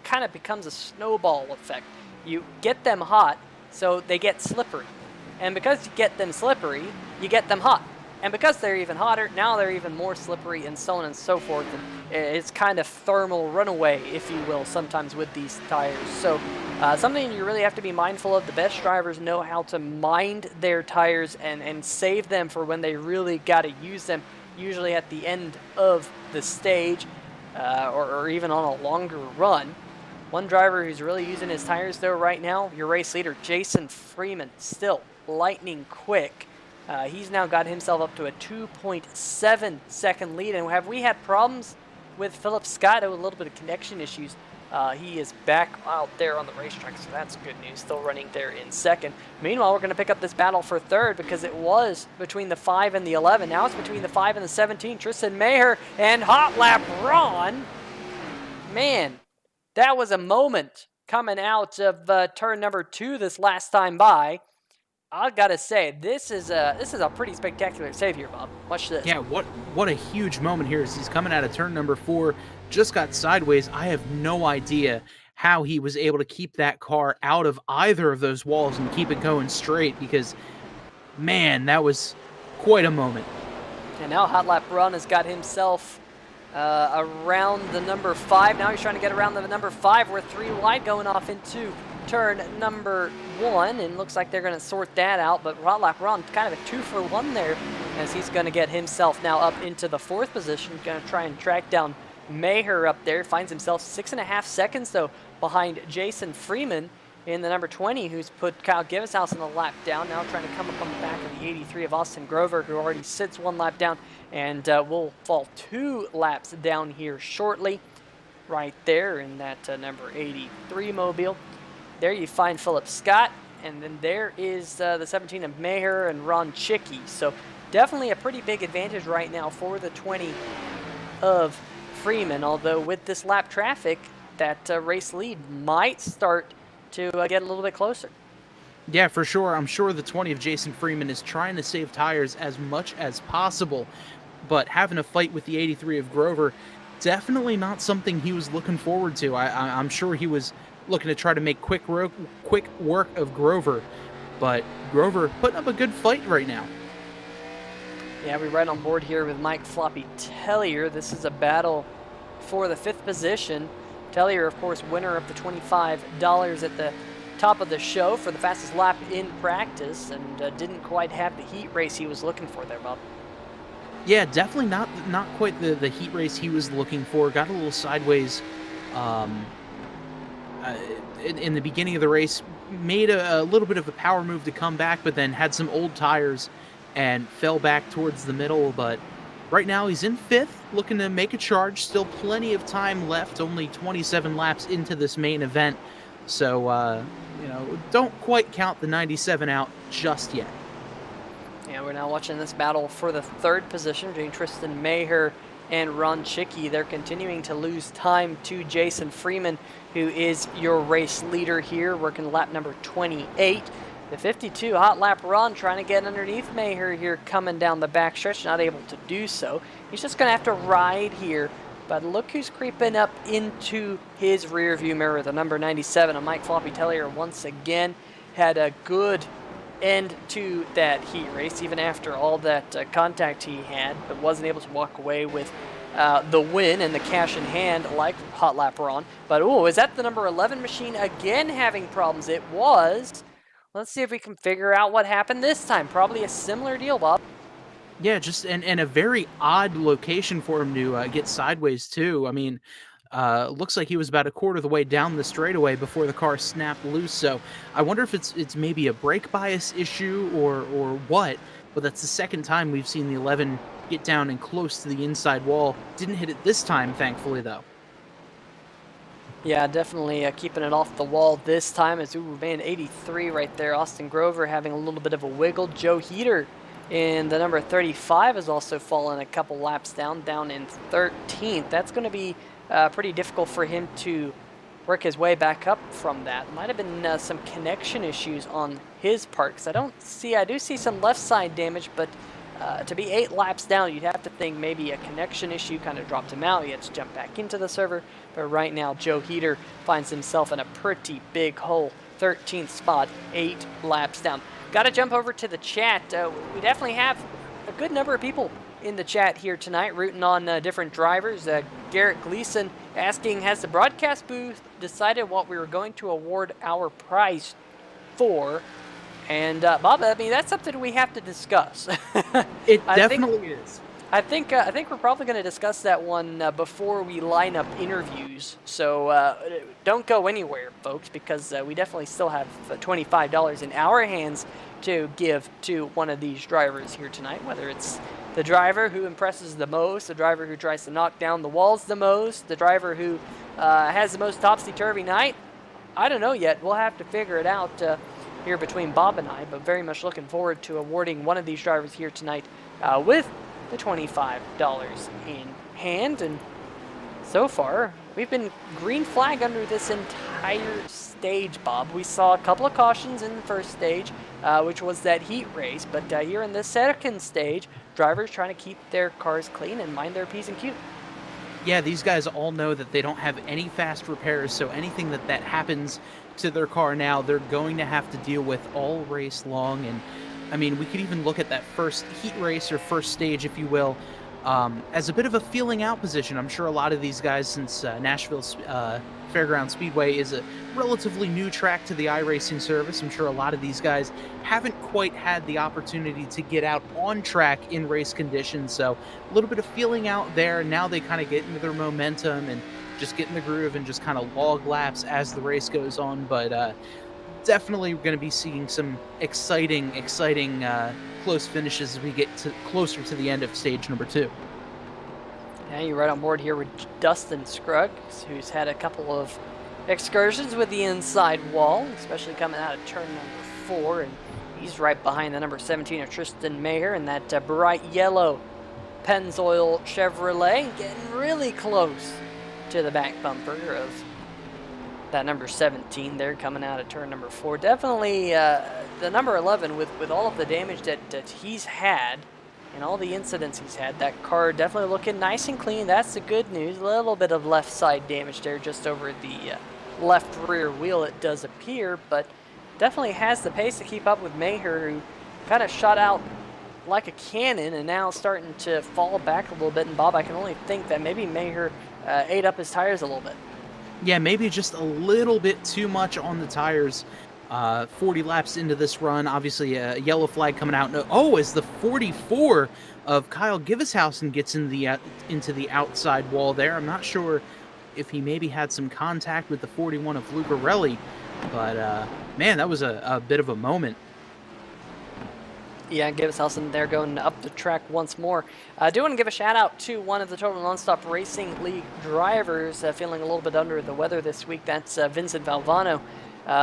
kind of becomes a snowball effect. You get them hot, so they get slippery. And because you get them slippery, you get them hot. And because they're even hotter, now they're even more slippery, and so on and so forth. And it's kind of thermal runaway, if you will, sometimes with these tires. So something you really have to be mindful of. The best drivers know how to mind their tires and save them for when they really got to use them, usually at the end of the stage or even on a longer run. One driver who's really using his tires, though, right now, your race leader, Jason Freeman, still lightning quick. He's now got himself up to a 2.7 second lead. And have we had problems with Philip Scott? A little bit of connection issues. He is back out there on the racetrack, so that's good news. Still running there in second. Meanwhile, we're going to pick up this battle for 3rd, because it was between the 5 and the 11. Now it's between the 5 and the 17. Tristan Maher and Hot Lap Ron. Man, that was a moment coming out of turn number 2 this last time by. I gotta say, this is a pretty spectacular save here, Bob. Watch this. Yeah, what a huge moment here as he's coming out of turn number 4, just got sideways. I have no idea how he was able to keep that car out of either of those walls and keep it going straight because, man, that was quite a moment. And now Hot Lap Run has got himself around the number 5. Now he's trying to get around the number 5. We're 3 wide going off into turn number 1, and looks like they're going to sort that out. But Hot Lap Run, kind of a 2-for-1 there, as he's going to get himself now up into the 4th position. Going to try and track down Maher up there. Finds himself 6.5 seconds, though, behind Jason Freeman in the number 20, who's put Kyle Giveshouse in the lap down. Now trying to come up on the back of the 83 of Austin Grover, who already sits 1 lap down, and will fall 2 laps down here shortly. Right there in that number 83 mobile. There you find Philip Scott, and then there is the 17 of Maher and Ron Chicky. So definitely a pretty big advantage right now for the 20 of Freeman, although with this lap traffic, that race lead might start to get a little bit closer. Yeah, for sure. I'm sure the 20 of Jason Freeman is trying to save tires as much as possible, but having a fight with the 83 of Grover, definitely not something he was looking forward to. I'm sure he was looking to try to make quick work of Grover, but Grover putting up a good fight right now. Yeah, we're right on board here with Mike Floppy Tellier. This is a battle for the 5th position. Tellier, of course, winner of the $25 at the top of the show for the fastest lap in practice, and didn't quite have the heat race he was looking for there, Bob. Yeah, definitely not quite the heat race he was looking for. Got a little sideways in the beginning of the race, made a little bit of a power move to come back, but then had some old tires and fell back towards the middle. But right now he's in 5th, looking to make a charge. Still plenty of time left, only 27 laps into this main event. So, don't quite count the 97 out just yet. And we're now watching this battle for the 3rd position between Tristan Maher and Ron Chicky. They're continuing to lose time to Jason Freeman, who is your race leader here, working lap number 28. The 52 Hot Lap Run trying to get underneath Maher here, coming down the backstretch, not able to do so. He's just going to have to ride here. But look who's creeping up into his rear view mirror, the number 97 of Mike Floppy Tellier. Once again, had a good end to that heat race, even after all that contact he had, but wasn't able to walk away with the win and the cash in hand like Hot Lap Run. But, oh, is that the number 11 machine again having problems? It was. Let's see if we can figure out what happened this time. Probably a similar deal, Bob. Yeah, just and a very odd location for him to get sideways too. I mean, looks like he was about a quarter of the way down the straightaway before the car snapped loose. So I wonder if it's maybe a brake bias issue or what. But that's the 2nd time we've seen the 11 get down and close to the inside wall. Didn't hit it this time, thankfully, though. Yeah, definitely keeping it off the wall this time. As man, 83 right there. Austin Grover having a little bit of a wiggle. Joe Heater in the number 35 has also fallen a couple laps down in 13th. That's going to be pretty difficult for him to work his way back up from that. Might have been some connection issues on his part, because I do see some left side damage, but to be 8 laps down, you'd have to think maybe a connection issue kind of dropped him out. He had to jump back into the server. But right now, Joe Heater finds himself in a pretty big hole. 13th spot, 8 laps down. Got to jump over to the chat. We definitely have a good number of people in the chat here tonight, rooting on different drivers. Garrett Gleason asking, has the broadcast booth decided what we were going to award our prize for? And Bob, I mean, that's something we have to discuss. It definitely is. I think we're probably going to discuss that one before we line up interviews. So don't go anywhere, folks, because we definitely still have $25 in our hands to give to one of these drivers here tonight, whether it's the driver who impresses the most, the driver who tries to knock down the walls the most, the driver who has the most topsy-turvy night. I don't know yet. We'll have to figure it out here between Bob and I, but very much looking forward to awarding one of these drivers here tonight with the $25 in hand. And so far, we've been green flag under this entire stage, Bob. We saw a couple of cautions in the first stage, which was that heat race, but here in the second stage, drivers trying to keep their cars clean and mind their P's and Q's. Yeah, these guys all know that they don't have any fast repairs, so anything that happens to their car now, they're going to have to deal with all race long. And I mean, we could even look at that first heat race or first stage, if you will, as a bit of a feeling out position. I'm sure a lot of these guys, since Nashville Fairgrounds Speedway is a relatively new track to the iRacing service, I'm sure a lot of these guys haven't quite had the opportunity to get out on track in race conditions. So a little bit of feeling out there. Now they kind of get into their momentum and just get in the groove and just kind of log laps as the race goes on. But definitely going to be seeing some exciting close finishes as we get closer to the end of stage number 2. Yeah, you're right on board here with Dustin Scruggs, who's had a couple of excursions with the inside wall, especially coming out of turn number 4, and he's right behind the number 17 of Tristan Mayer in that bright yellow Pennzoil Chevrolet, getting really close to the back bumper of that number 17 there coming out of turn number 4. Definitely the number 11 with all of the damage that he's had and all the incidents he's had, that car definitely looking nice and clean. That's the good news. A little bit of left side damage there just over the left rear wheel, it does appear, but definitely has the pace to keep up with Maher, who kind of shot out like a cannon and now starting to fall back a little bit. And Bob, I can only think that maybe Maher ate up his tires a little bit. Yeah, maybe just a little bit too much on the tires. 40 laps into this run, obviously a yellow flag coming out. Oh, as the 44 of Kyle Givishausen gets into the outside wall there. I'm not sure if he maybe had some contact with the 41 of Lucarelli, but man, that was a bit of a moment. Yeah, Givishausen there going up the track once more. I do want to give a shout out to one of the Total Nonstop Racing League drivers feeling a little bit under the weather this week. That's Vincent Valvano.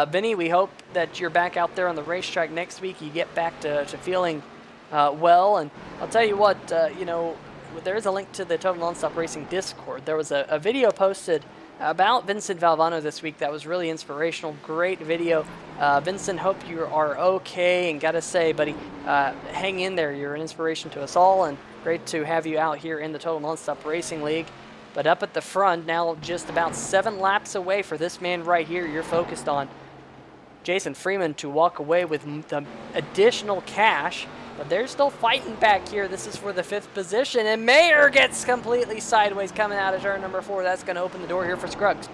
Vinny, we hope that you're back out there on the racetrack next week. You get back to feeling well. And I'll tell you what, you know, there's a link to the Total Nonstop Racing Discord. There was a video posted about Vincent Valvano this week that was really inspirational. Great video. Vincent, hope you are okay. And gotta say, buddy, hang in there. You're an inspiration to us all, and great to have you out here in the Total Nonstop Racing League. But up at the front, now just about 7 laps away for this man right here you're focused on, Jason Freeman, to walk away with the additional cash. But they're still fighting back here. This is for the 5th position, and Mayer gets completely sideways coming out of turn number 4. That's going to open the door here for Scruggs.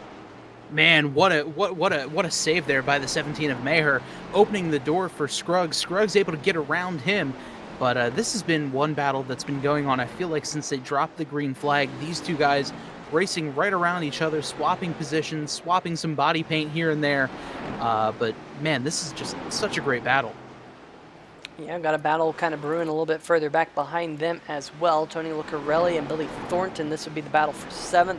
Man, what a save there by the 17 of Maher, opening the door for Scruggs. Scruggs able to get around him. But this has been one battle that's been going on, I feel like, since they dropped the green flag. These two guys racing right around each other, swapping positions, swapping some body paint here and there. But, man, this is just such a great battle. Yeah, got a battle kind of brewing a little bit further back behind them as well. Tony Lucarelli and Billy Thornton. This would be the battle for 7th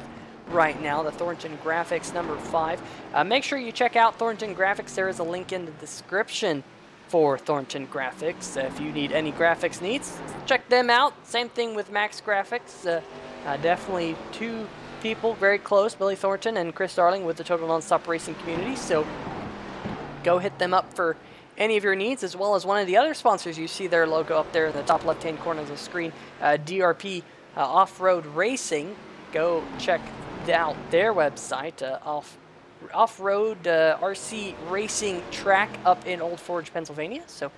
right now. The Thornton Graphix, number 5. Make sure you check out Thornton Graphix. There is a link in the description for Thornton Graphix. If you need any graphics needs, check them out. Same thing with Max Graphics. Definitely 2 people very close, Billy Thornton and Chris Darling, with the Total Nonstop Racing community. So go hit them up for any of your needs, as well as one of the other sponsors. You see their logo up there in the top left-hand corner of the screen, DRP Off-Road Racing. Go check out their website, Off-Road RC Racing Track up in Old Forge, Pennsylvania. So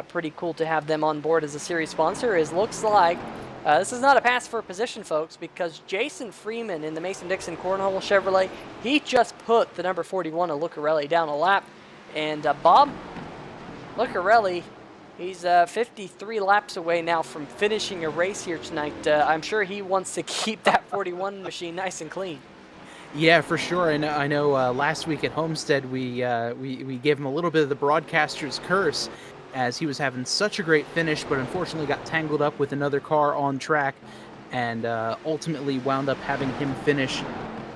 pretty cool to have them on board as a series sponsor. It looks like this is not a pass for position, folks, because Jason Freeman in the Mason-Dixon Cornhole Chevrolet, he just put the number 41 of Lucarelli down a lap. And Bob Lucarelli, he's 53 laps away now from finishing a race here tonight. I'm sure he wants to keep that 41 machine nice and clean. Yeah, for sure. I know last week at Homestead, we gave him a little bit of the broadcaster's curse, as he was having such a great finish, but unfortunately got tangled up with another car on track, and ultimately wound up having him finish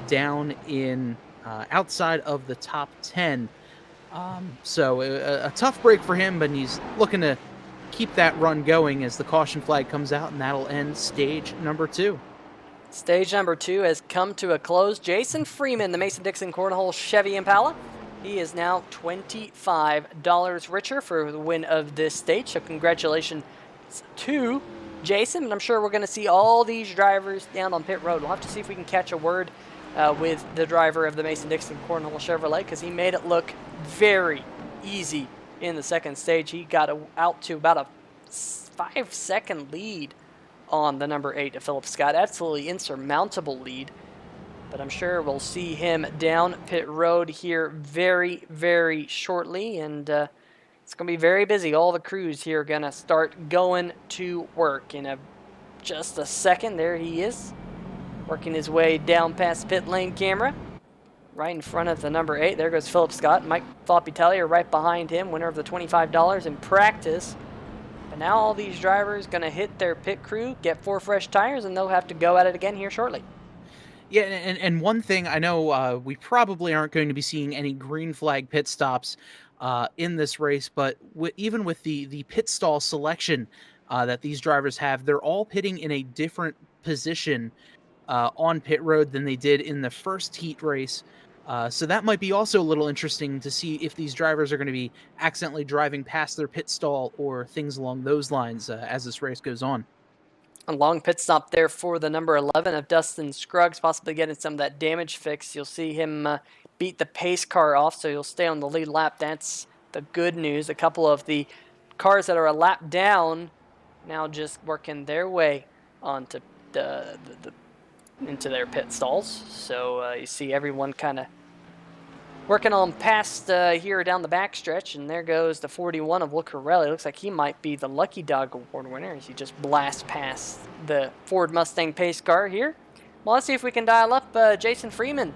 down in outside of the top 10. So a tough break for him, but he's looking to keep that run going as the caution flag comes out, and that'll end stage number 2. Stage number 2 has come to a close. Jason Freeman, the Mason-Dixon Cornhole Chevy Impala. He is now $25 richer for the win of this stage. So congratulations to Jason. And I'm sure we're going to see all these drivers down on pit road. We'll have to see if we can catch a word with the driver of the Mason-Dixon Cornhole Chevrolet, because he made it look very easy in the second stage. He got out to about a 5-second lead on the number 8 of Philip Scott. Absolutely insurmountable lead. But I'm sure we'll see him down pit road here very, very shortly. And it's going to be very busy. All the crews here are going to start going to work in just a second. There he is, working his way down past pit lane camera. Right in front of the number 8. There goes Philip Scott. Mike Floppy Tellier right behind him, winner of the $25 in practice. But now all these drivers going to hit their pit crew, get 4 fresh tires, and they'll have to go at it again here shortly. Yeah, and one thing, I know we probably aren't going to be seeing any green flag pit stops in this race, but even with the pit stall selection that these drivers have, they're all pitting in a different position on pit road than they did in the first heat race. So that might be also a little interesting to see if these drivers are going to be accidentally driving past their pit stall or things along those lines as this race goes on. A long pit stop there for the number 11 of Dustin Scruggs, possibly getting some of that damage fixed. You'll see him beat the pace car off, so he'll stay on the lead lap. That's the good news. A couple of the cars that are a lap down now just working their way onto into their pit stalls. So you see everyone kind of working on past here down the backstretch, and there goes the 41 of Lucarelli. Looks like he might be the Lucky Dog Award winner as he just blasts past the Ford Mustang pace car here. Well, let's see if we can dial up Jason Freeman,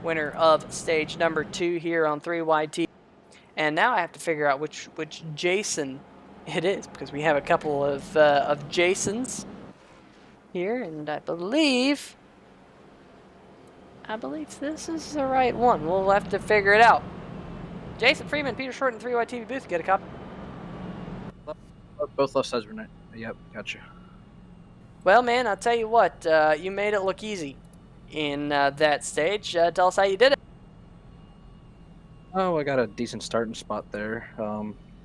winner of stage number 2 here on 3YT. And now I have to figure out which Jason it is, because we have a couple of Jasons here, and I believe this is the right one. We'll have to figure it out. Jason Freeman, Peter Short, and 3YTV booth. Get a copy. Both left sides were nice. Yep, gotcha. Well, man, I'll tell you what. You made it look easy in that stage. Tell us how you did it. Oh, I got a decent starting spot there,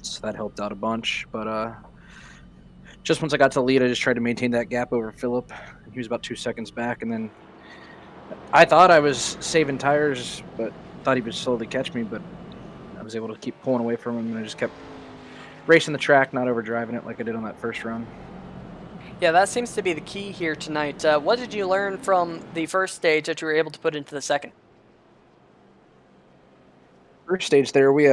so that helped out a bunch. But just once I got to the lead, I just tried to maintain that gap over Philip. He was about 2 seconds back, and then I thought I was saving tires, but thought he would slowly catch me, but I was able to keep pulling away from him, and I just kept racing the track, not overdriving it like I did on that first run. Yeah, that seems to be the key here tonight. What did you learn from the first stage that you were able to put into the second? First stage there, me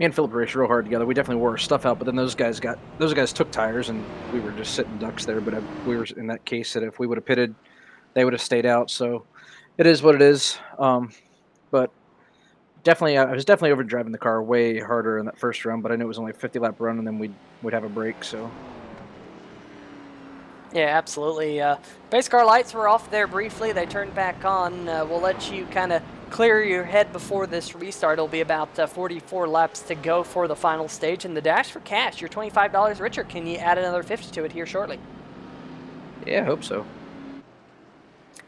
and Philip raced real hard together. We definitely wore our stuff out, but then those guys took tires, and we were just sitting ducks there. But we were in that case that if we would have pitted, they would have stayed out. So it is what it is. But definitely, I was definitely overdriving the car way harder in that first run. But I knew it was only a 50-lap run, and then we'd have a break. So. Yeah, absolutely. Pace car lights were off there briefly. They turned back on. We'll let you kind of clear your head before this restart. It'll be about 44 laps to go for the final stage. And the dash for cash, you're $25 richer. Can you add another 50 to it here shortly? Yeah, I hope so.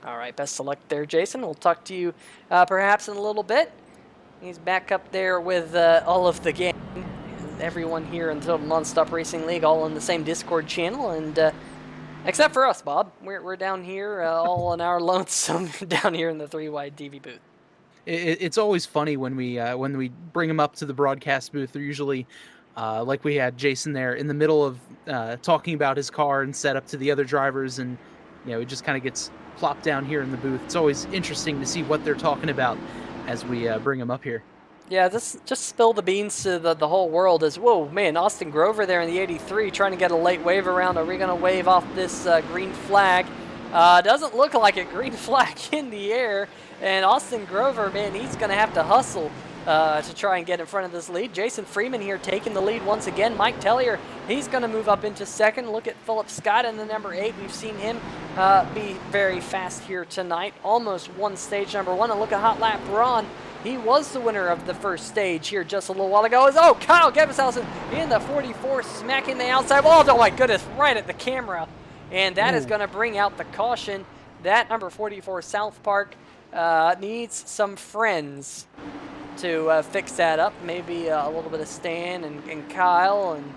All right, best of luck there, Jason. We'll talk to you perhaps in a little bit. He's back up there with all of the gang. Everyone here in the Total Nonstop Racing League, all in the same Discord channel. And except for us, Bob. We're down here all on our lonesome down here in the 3Y TV booth. It's always funny when we bring them up to the broadcast booth. They're usually like we had Jason there in the middle of talking about his car and set up to the other drivers, and he just kind of gets plopped down here in the booth. It's always interesting to see what they're talking about as we bring them up here. Yeah, this just spill the beans to the whole world. As whoa, man, Austin Grover there in the 83 trying to get a late wave around. Are we going to wave off this green flag? Doesn't look like a green flag in the air. And Austin Grover, man, he's going to have to hustle to try and get in front of this lead. Jason Freeman here taking the lead once again. Mike Tellier, he's going to move up into second. Look at Philip Scott in the number 8. We've seen him be very fast here tonight. Almost won stage number 1. And look at Hot Lap Ron. He was the winner of the first stage here just a little while ago. Oh, Kyle Gebishausen in the 44, smacking the outside. Oh my goodness, right at the camera. and that is Ooh. going to bring out the caution. That number 44 South Park needs some friends to fix that up. Maybe a little bit of Stan and Kyle and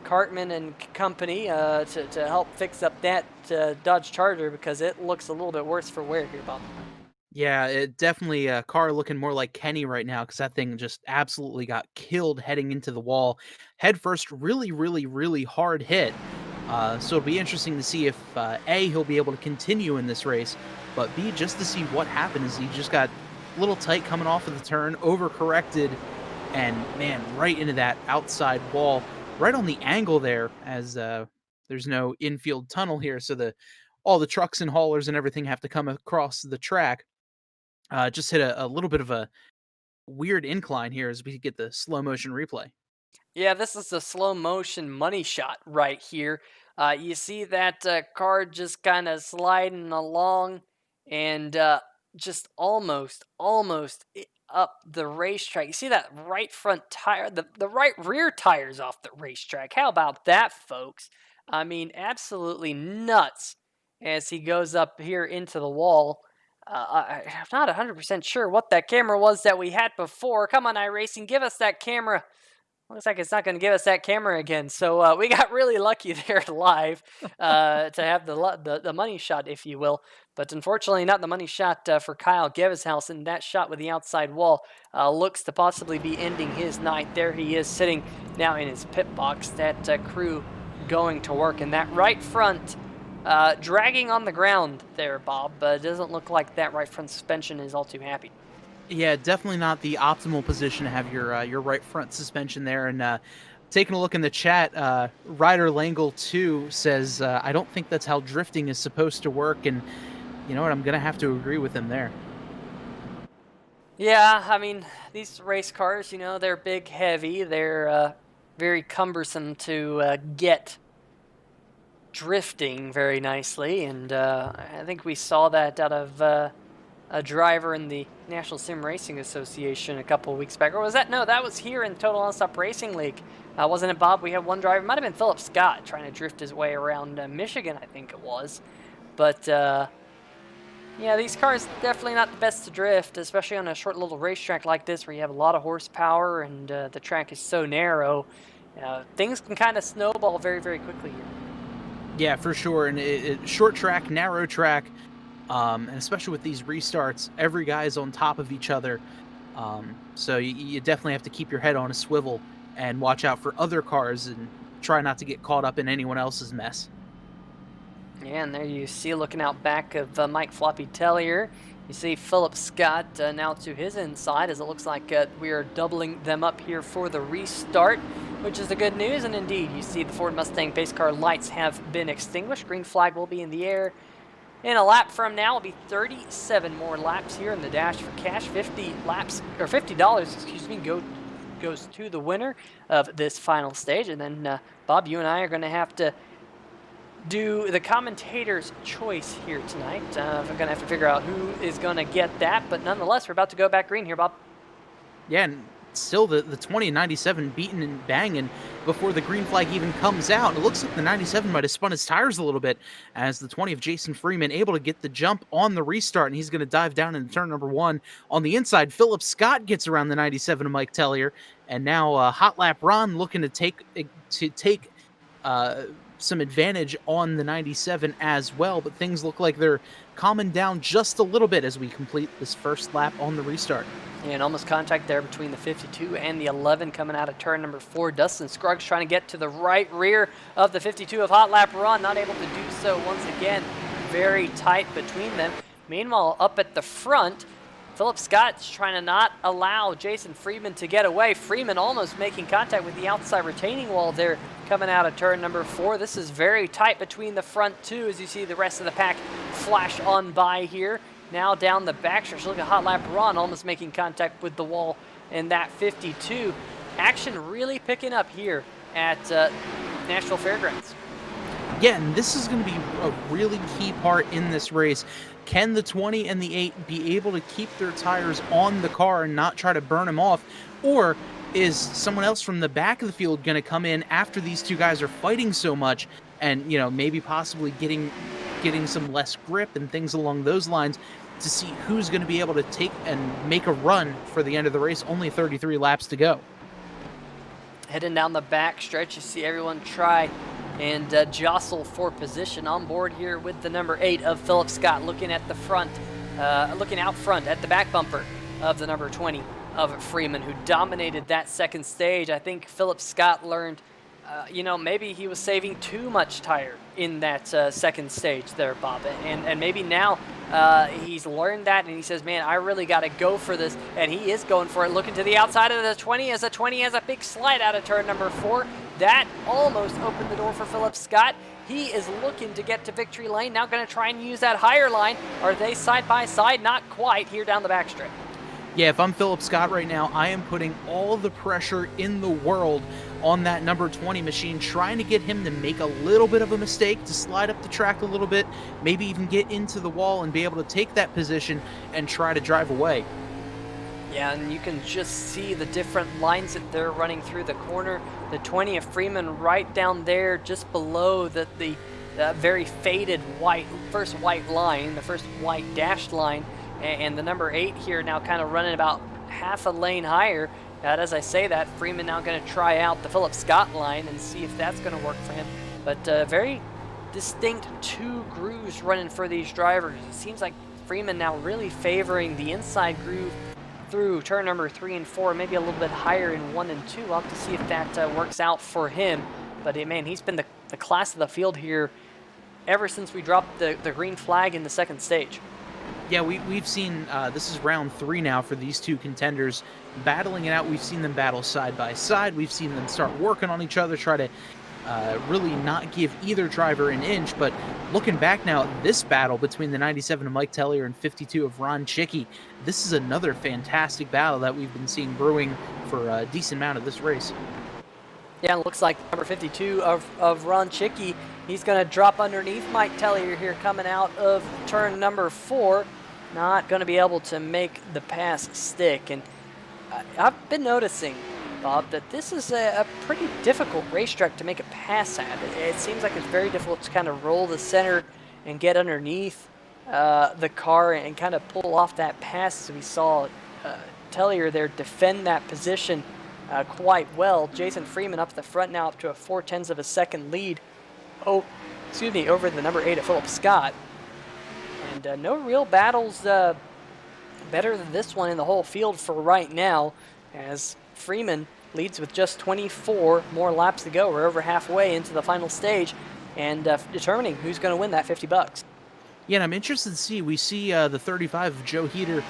Cartman and company to help fix up that Dodge Charger, because it looks a little bit worse for wear here, Bob. Yeah, it definitely car looking more like Kenny right now, because that thing just absolutely got killed heading into the wall. Head first, really, really, really hard hit. So it'll be interesting to see if A, he'll be able to continue in this race, but B, just to see what happens. He just got a little tight coming off of the turn, overcorrected, and man, right into that outside wall, right on the angle there, as there's no infield tunnel here, so all the trucks and haulers and everything have to come across the track. Just hit a little bit of a weird incline here as we get the slow motion replay. Yeah, this is a slow motion money shot right here. You see that car just kind of sliding along and just almost up the racetrack. You see that right front tire, the right rear tire's off the racetrack. How about that, folks? I mean, absolutely nuts as he goes up here into the wall. I'm not 100% sure what that camera was that we had before. Come on, iRacing, give us that camera. Looks like it's not going to give us that camera again. So we got really lucky there live to have the money shot, if you will. But unfortunately, not the money shot for Kyle Geveshausen. That shot with the outside wall looks to possibly be ending his night. There he is sitting now in his pit box. That crew going to work. And that right front dragging on the ground there, Bob. It doesn't look like that right front suspension is all too happy. Yeah, definitely not the optimal position to have your right front suspension there. And taking a look in the chat, Ryder Langle 2 says, I don't think that's how drifting is supposed to work. And you know what? I'm going to have to agree with him there. Yeah, I mean, these race cars, you know, they're big, heavy. They're very cumbersome to get drifting very nicely. And I think we saw that out of a driver in the National Sim Racing Association a couple of weeks back. Or was that? No, that was here in Total Nonstop Racing League. Wasn't it, Bob? We had one driver. It might have been Philip Scott trying to drift his way around Michigan, I think it was. But, yeah, these cars definitely not the best to drift, especially on a short little racetrack like this where you have a lot of horsepower and the track is so narrow. Things can kind of snowball very, very quickly here. Yeah, for sure. And short track, narrow track, and especially with these restarts, every guy's on top of each other. So you definitely have to keep your head on a swivel and watch out for other cars and try not to get caught up in anyone else's mess. Yeah, and there you see, looking out back of Mike Floppy Tellier, you see Philip Scott now to his inside, as it looks like we are doubling them up here for the restart, which is the good news. And indeed, you see the Ford Mustang pace car lights have been extinguished. Green flag will be in the air. In a lap from now will be 37 more laps here in the Dash for Cash. $50, excuse me, goes to the winner of this final stage. And then, Bob, you and I are going to have to do the commentator's choice here tonight. We're going to have to figure out who is going to get that. But nonetheless, we're about to go back green here, Bob. Yeah, and still the 20 and 97 beating and banging before the green flag even comes out. It looks like the 97 might have spun his tires a little bit as the 20 of Jason Freeman able to get the jump on the restart, and he's going to dive down into turn number 1. On the inside, Philip Scott gets around the 97 of Mike Tellier, and now Hot Lap Ron looking to take some advantage on the 97 as well, but things look like they're calming down just a little bit as we complete this first lap on the restart. Yeah, and almost contact there between the 52 and the 11 coming out of turn number 4. Dustin Scruggs trying to get to the right rear of the 52 of Hot Lap Run, not able to do so once again. Very tight between them. Meanwhile, up at the front, Philip Scott's trying to not allow Jason Freeman to get away. Freeman almost making contact with the outside retaining wall there coming out of turn number 4. This is very tight between the front two as you see the rest of the pack flash on by here. Now down the backstretch, look at Hot Lap Ron almost making contact with the wall in that 52. Action really picking up here at Nashville Fairgrounds. Yeah, and this is going to be a really key part in this race. Can the 20 and the 8 be able to keep their tires on the car and not try to burn them off? Or is someone else from the back of the field going to come in after these two guys are fighting so much and maybe possibly getting some less grip and things along those lines to see who's going to be able to take and make a run for the end of the race. Only 33 laps to go. Heading down the back stretch, you see everyone try and jostle for position on board here with the number 8 of Philip Scott, looking at the front, looking out front at the back bumper of the number 20 of Freeman, who dominated that second stage. I think Philip Scott learned, maybe he was saving too much tire in that second stage there, Bob. And maybe now he's learned that, and he says, man, I really got to go for this. And he is going for it, looking to the outside of the 20 as the 20 has a big slide out of turn number 4. That almost opened the door for Philip Scott. He is looking to get to victory lane. Now going to try and use that higher line. Are they side by side? Not quite here down the backstretch. Yeah, if I'm Philip Scott right now, I am putting all the pressure in the world on that number 20 machine, trying to get him to make a little bit of a mistake, to slide up the track a little bit, maybe even get into the wall and be able to take that position and try to drive away. Yeah, and you can just see the different lines that they're running through the corner. The 20 of Freeman right down there, just below the very faded first white line, the first white dashed line, and the number 8 here now kind of running about half a lane higher. As I say that, Freeman now going to try out the Philip Scott line and see if that's going to work for him. But very distinct 2 grooves running for these drivers. It seems like Freeman now really favoring the inside groove through turn number 3 and 4, maybe a little bit higher in 1 and 2. We'll have to see if that works out for him. But man, he's been the class of the field here ever since we dropped the green flag in the second stage. Yeah, we've seen, this is round 3 now for these 2 contenders battling it out. We've seen them battle side by side. We've seen them start working on each other, try to really not give either driver an inch. But looking back now, this battle between the 97 of Mike Tellier and 52 of Ron Chicky, this is another fantastic battle that we've been seeing brewing for a decent amount of this race. Yeah, it looks like number 52 of Ron Chicky, he's going to drop underneath Mike Tellier here coming out of turn number 4. Not going to be able to make the pass stick. And I've been noticing, Bob, that this is a pretty difficult racetrack to make a pass at. It seems like it's very difficult to kind of roll the center and get underneath the car and kind of pull off that pass, as we saw Tellier there defend that position quite well. Jason Freeman up at the front now, up to a 4/10 of a second lead. Over the number 8 of Philip Scott. And no real battles better than this one in the whole field for right now, as Freeman leads with just 24 more laps to go. We're over halfway into the final stage and determining who's going to win that $50. Yeah, and I'm interested to see. We see the 35 of Joe Heater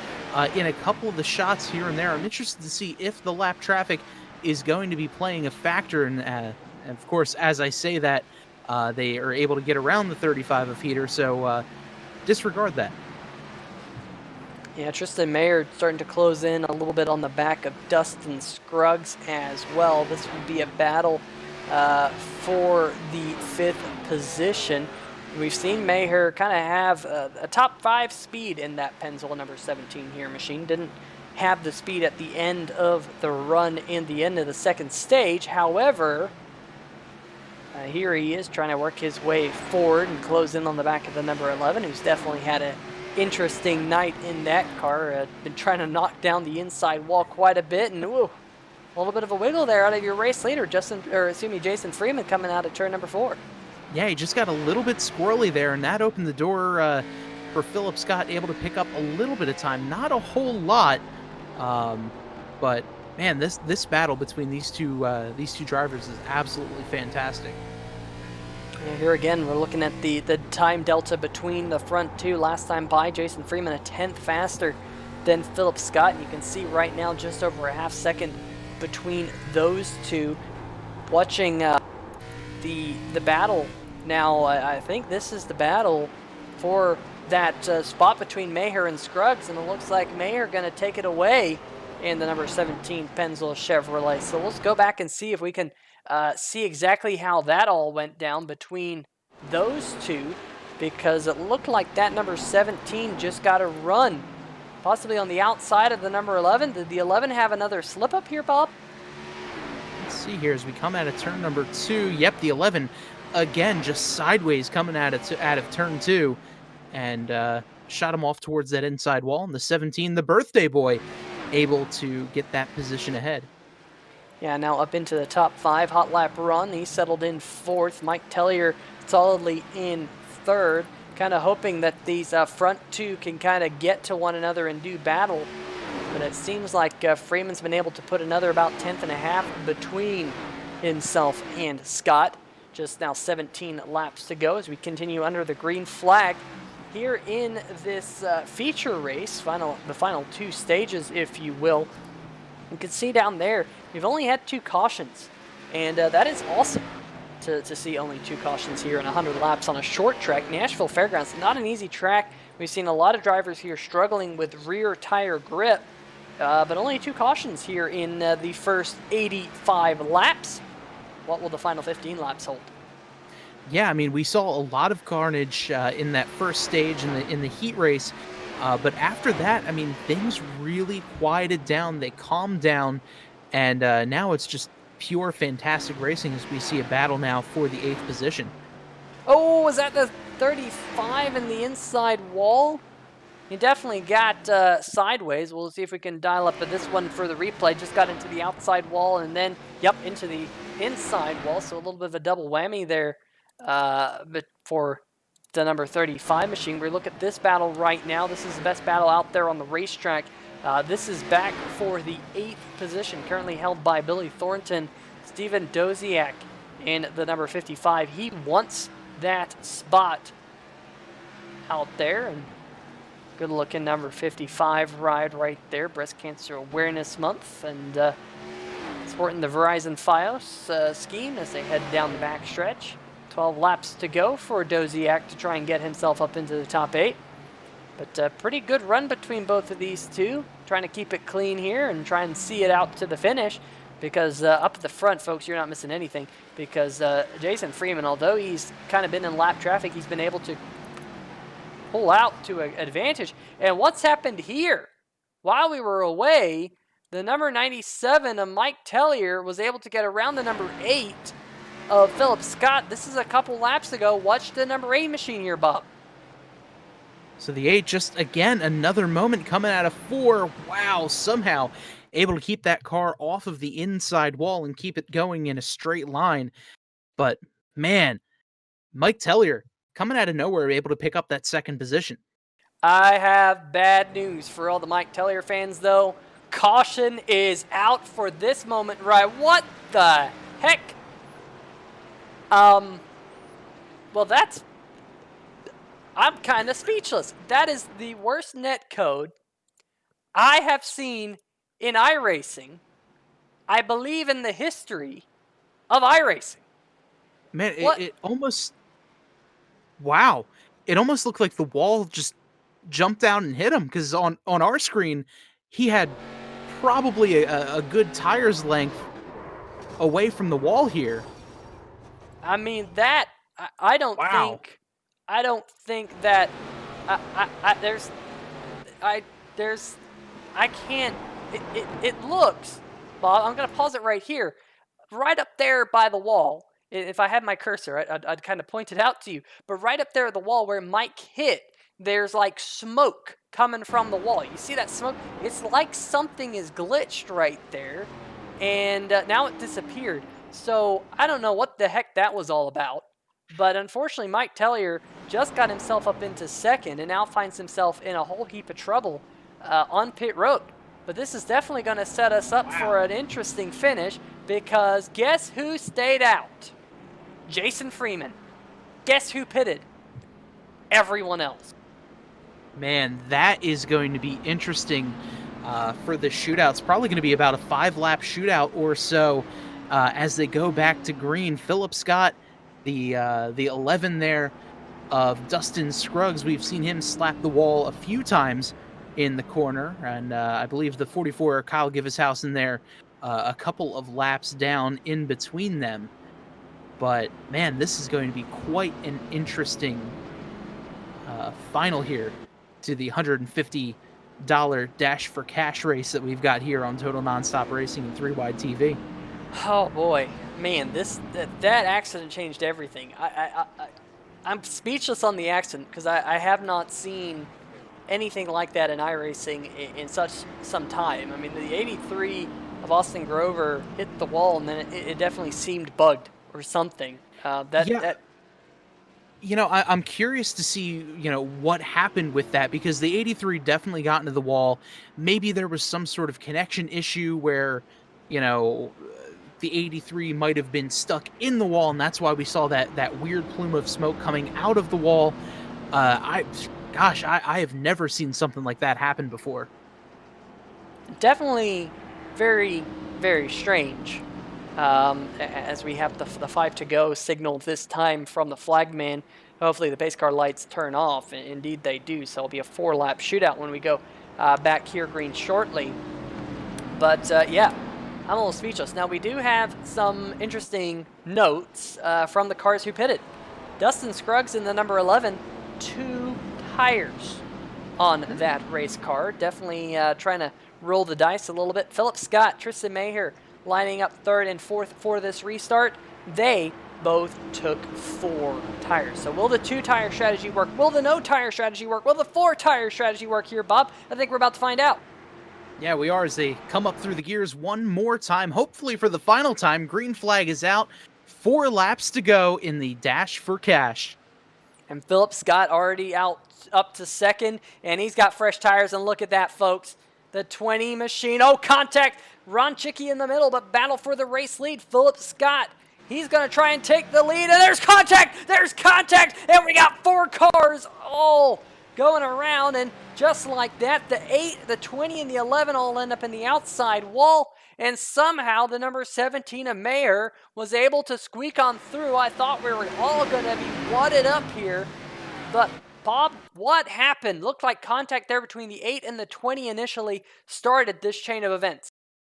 in a couple of the shots here and there. I'm interested to see if the lap traffic is going to be playing a factor. And of course, as I say that, they are able to get around the 35 of Heater, so disregard that. Yeah, Tristan Mayer starting to close in a little bit on the back of Dustin Scruggs as well. This would be a battle for the 5th position. We've seen Mayer kind of have a top 5 speed in that Pennzoil number 17 here machine. Didn't have the speed at the end of the run in the end of the second stage. However, here he is trying to work his way forward and close in on the back of the number 11, who's definitely had an interesting night in that car. Been trying to knock down the inside wall quite a bit, and a little bit of a wiggle there out of your race leader, Jason Freeman coming out of turn number 4. Yeah, he just got a little bit squirrely there, and that opened the door for Philip Scott, able to pick up a little bit of time. Not a whole lot, but man, this battle between these two drivers is absolutely fantastic. And here again, we're looking at the time delta between the front 2. Last time by, Jason Freeman a 10th faster than Philip Scott. And you can see right now just over a half second between those 2. Watching the battle now, I think this is the battle for that spot between Mayer and Scruggs, and it looks like Mayer going to take it away in the number 17 Pennzoil Chevrolet. So let's go back and see if we can see exactly how that all went down between those 2, because it looked like that number 17 just got a run, possibly on the outside of the number 11. Did the 11 have another slip up here, Bob? Let's see here as we come out of turn number 2. Yep, the 11 again, just sideways coming out of turn 2, and shot him off towards that inside wall. And the 17, the birthday boy, able to get that position ahead. Yeah, now up into the top 5, hot lap run. He settled in 4th. Mike Tellier solidly in 3rd. Kind of hoping that these front 2 can kind of get to one another and do battle. But it seems like Freeman's been able to put another about 10th and a half between himself and Scott. Just now 17 laps to go as we continue under the green flag here in this feature race, the final 2 stages, if you will. You can see down there, we've only had 2 cautions, and that is awesome to see only 2 cautions here in 100 laps on a short track. Nashville Fairgrounds, not an easy track. We've seen a lot of drivers here struggling with rear tire grip, but only 2 cautions here in the first 85 laps. What will the final 15 laps hold? Yeah, I mean, we saw a lot of carnage in that first stage in the heat race, but after that, I mean, things really quieted down. They calmed down, and now it's just pure fantastic racing as we see a battle now for the 8th position. Oh, was that the 35 in the inside wall? He definitely got sideways. We'll see if we can dial up this one for the replay. Just got into the outside wall and then, yep, into the inside wall. So a little bit of a double whammy there but for the number 35 machine. We look at this battle right now. This is the best battle out there on the racetrack. This is back for the 8th position, currently held by Billy Thornton. Steven Doziak in the number 55. He wants that spot out there. And good looking number 55 ride right there. Breast Cancer Awareness Month. And sporting the Verizon Fios scheme as they head down the backstretch. 12 laps to go for Doziak to try and get himself up into the top 8. But pretty good run between both of these two. Trying to keep it clean here and try and see it out to the finish. Because up at the front, folks, you're not missing anything. Because Jason Freeman, although he's kind of been in lap traffic, he's been able to pull out to an advantage. And what's happened here? While we were away, the number 97 of Mike Tellier was able to get around the number 8 of Philip Scott. This is a couple laps ago. Watch the number 8 machine here, Bob. So the 8, just again, another moment coming out of 4. Wow, somehow able to keep that car off of the inside wall and keep it going in a straight line. But man, Mike Tellier coming out of nowhere, able to pick up that 2nd position. I have bad news for all the Mike Tellier fans, though. Caution is out for this moment, right? What the heck? Well, I'm kind of speechless. That is the worst net code I have seen in iRacing, I believe, in the history of iRacing. Man, it almost... Wow. It almost looked like the wall just jumped down and hit him, because on our screen, he had probably a good tire's length away from the wall here. I mean, that... I don't think that... I can't... It looks... Bob, I'm going to pause it right here. Right up there by the wall, if I had my cursor, I'd kind of point it out to you. But right up there at the wall where Mike hit, there's like smoke coming from the wall. You see that smoke? It's like something is glitched right there. And now it disappeared. So I don't know what the heck that was all about. But unfortunately, Mike Tellier just got himself up into 2nd and now finds himself in a whole heap of trouble on pit road. But this is definitely going to set us up for an interesting finish, because guess who stayed out? Jason Freeman. Guess who pitted? Everyone else. Man, that is going to be interesting for the shootouts. Probably going to be about a 5-lap shootout or so as they go back to green. Philip Scott, the 11 there of Dustin Scruggs, we've seen him slap the wall a few times in the corner, and I believe the 44 Kyle Givishausen in there a couple of laps down in between them. But man, this is going to be quite an interesting final here to the $150 Dash for Cash race that we've got here on Total Nonstop Racing and 3 Wide TV. Oh boy, Man, that accident changed everything. I'm speechless on the accident because I have not seen anything like that in iRacing in such some time. I mean, the 83 of Austin Grover hit the wall, and then it definitely seemed bugged or something. I'm curious to see, what happened with that, because the 83 definitely got into the wall. Maybe there was some sort of connection issue where, the 83 might have been stuck in the wall, and that's why we saw that weird plume of smoke coming out of the wall. I have never seen something like that happen before. Definitely very, very strange. As we have the 5 to go signaled this time from the flagman. Hopefully the pace car lights turn off. Indeed they do, so it'll be a 4-lap shootout when we go back here green shortly. But yeah, I'm a little speechless. Now we do have some interesting notes from the cars who pitted. Dustin Scruggs in the number 11, 2 tires on that race car. Definitely trying to roll the dice a little bit. Philip Scott, Tristan Maher lining up 3rd and 4th for this restart. They both took 4 tires. So will the 2-tire strategy work? Will the no-tire strategy work? Will the 4-tire strategy work here, Bob? I think we're about to find out. Yeah, we are, as they come up through the gears one more time, hopefully for the final time. Green flag is out. 4 laps to go in the dash for cash. And Philip Scott already out up to 2nd, and he's got fresh tires, and look at that, folks. The 20 machine. Oh, contact. Ron Chicky in the middle, but battle for the race lead. Philip Scott, he's going to try and take the lead, and there's contact. There's contact, and we got 4 cars all going around, and just like that, the 8, the 20, and the 11 all end up in the outside wall, and somehow the number 17 of Mayer was able to squeak on through. I thought we were all going to be wadded up here, but Bob, what happened? Looked like contact there between the 8 and the 20 initially started this chain of events.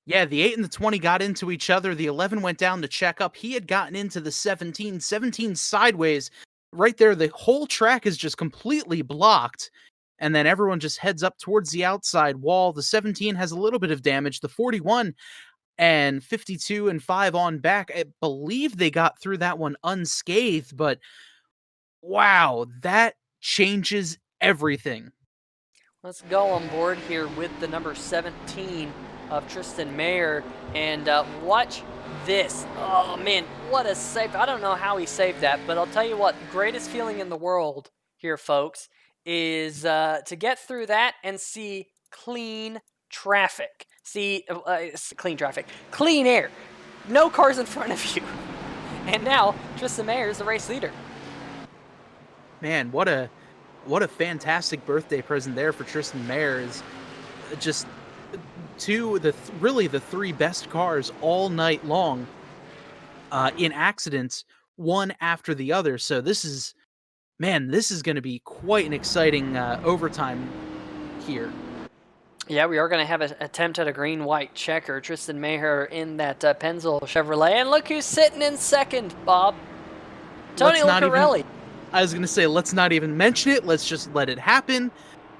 Yeah, the 8 and the 20 got into each other. The 11 went down to check up. He had gotten into the 17. 17 sideways. Right there, the whole track is just completely blocked. And then everyone just heads up towards the outside wall. The 17 has a little bit of damage. The 41 and 52 and 5 on back, I believe they got through that one unscathed. But wow, that changes everything. Let's go on board here with the number 17 of Tristan Mayer, and watch this. Oh man, what a save. I don't know how he saved that, but I'll tell you what, the greatest feeling in the world here, folks, is to get through that and see clean traffic. Clean traffic. Clean air. No cars in front of you. And now, Tristan Mayer is the race leader. Man, what a fantastic birthday present there for Tristan Mayer. Is just really the 3 best cars all night long in accidents, one after the other. So this is going to be quite an exciting overtime here. Yeah, we are going to have an attempt at a green-white checker. Tristan Mayer in that Pennzoil Chevrolet. And look who's sitting in 2nd, Bob. Tony Lucarelli. I was going to say, let's not even mention it. Let's just let it happen.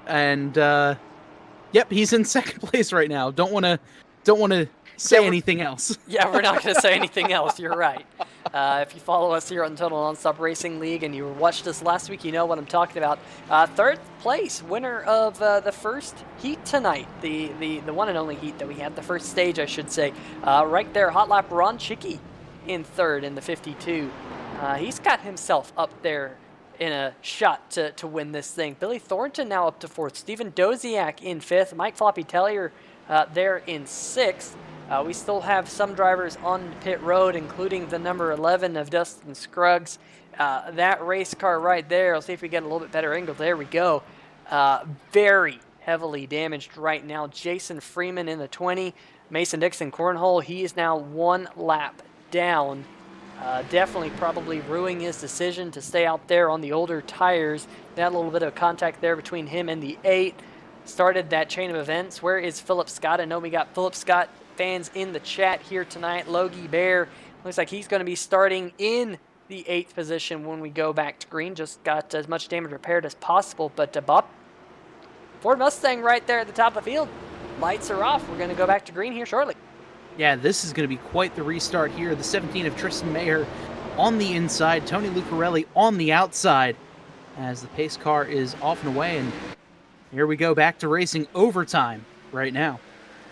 And yep, he's in 2nd place right now. Don't want to say anything else. Yeah, we're not going to say anything else. You're right. If you follow us here on Total Nonstop Racing League and you watched us last week, you know what I'm talking about. 3rd place, winner of the first heat tonight, the one and only heat that we had, the first stage, I should say. Right there, hot lap Ron Chicky in 3rd in the 52. He's got himself up there in a shot to win this thing. Billy Thornton now up to 4th. Stephen Doziak in 5th. Mike Floppy Tellier there in 6th. We still have some drivers on pit road, including the number 11 of Dustin Scruggs. That race car right there, I'll see if we get a little bit better angle. There we go. Very heavily damaged right now. Jason Freeman in the 20. Mason Dixon Cornhole, he is now 1 lap down. Definitely probably ruining his decision to stay out there on the older tires. That little bit of contact there between him and the 8 started that chain of events. Where is Philip Scott? I know we got Philip Scott fans in the chat here tonight. Logie Bear looks like he's going to be starting in the 8th position when we go back to green. Just got as much damage repaired as possible. But Bob, Ford Mustang right there at the top of the field. Lights are off. We're going to go back to green here shortly. Yeah, this is going to be quite the restart here. The 17 of Tristan Mayer on the inside, Tony Lucarelli on the outside as the pace car is off and away. And here we go back to racing overtime right now.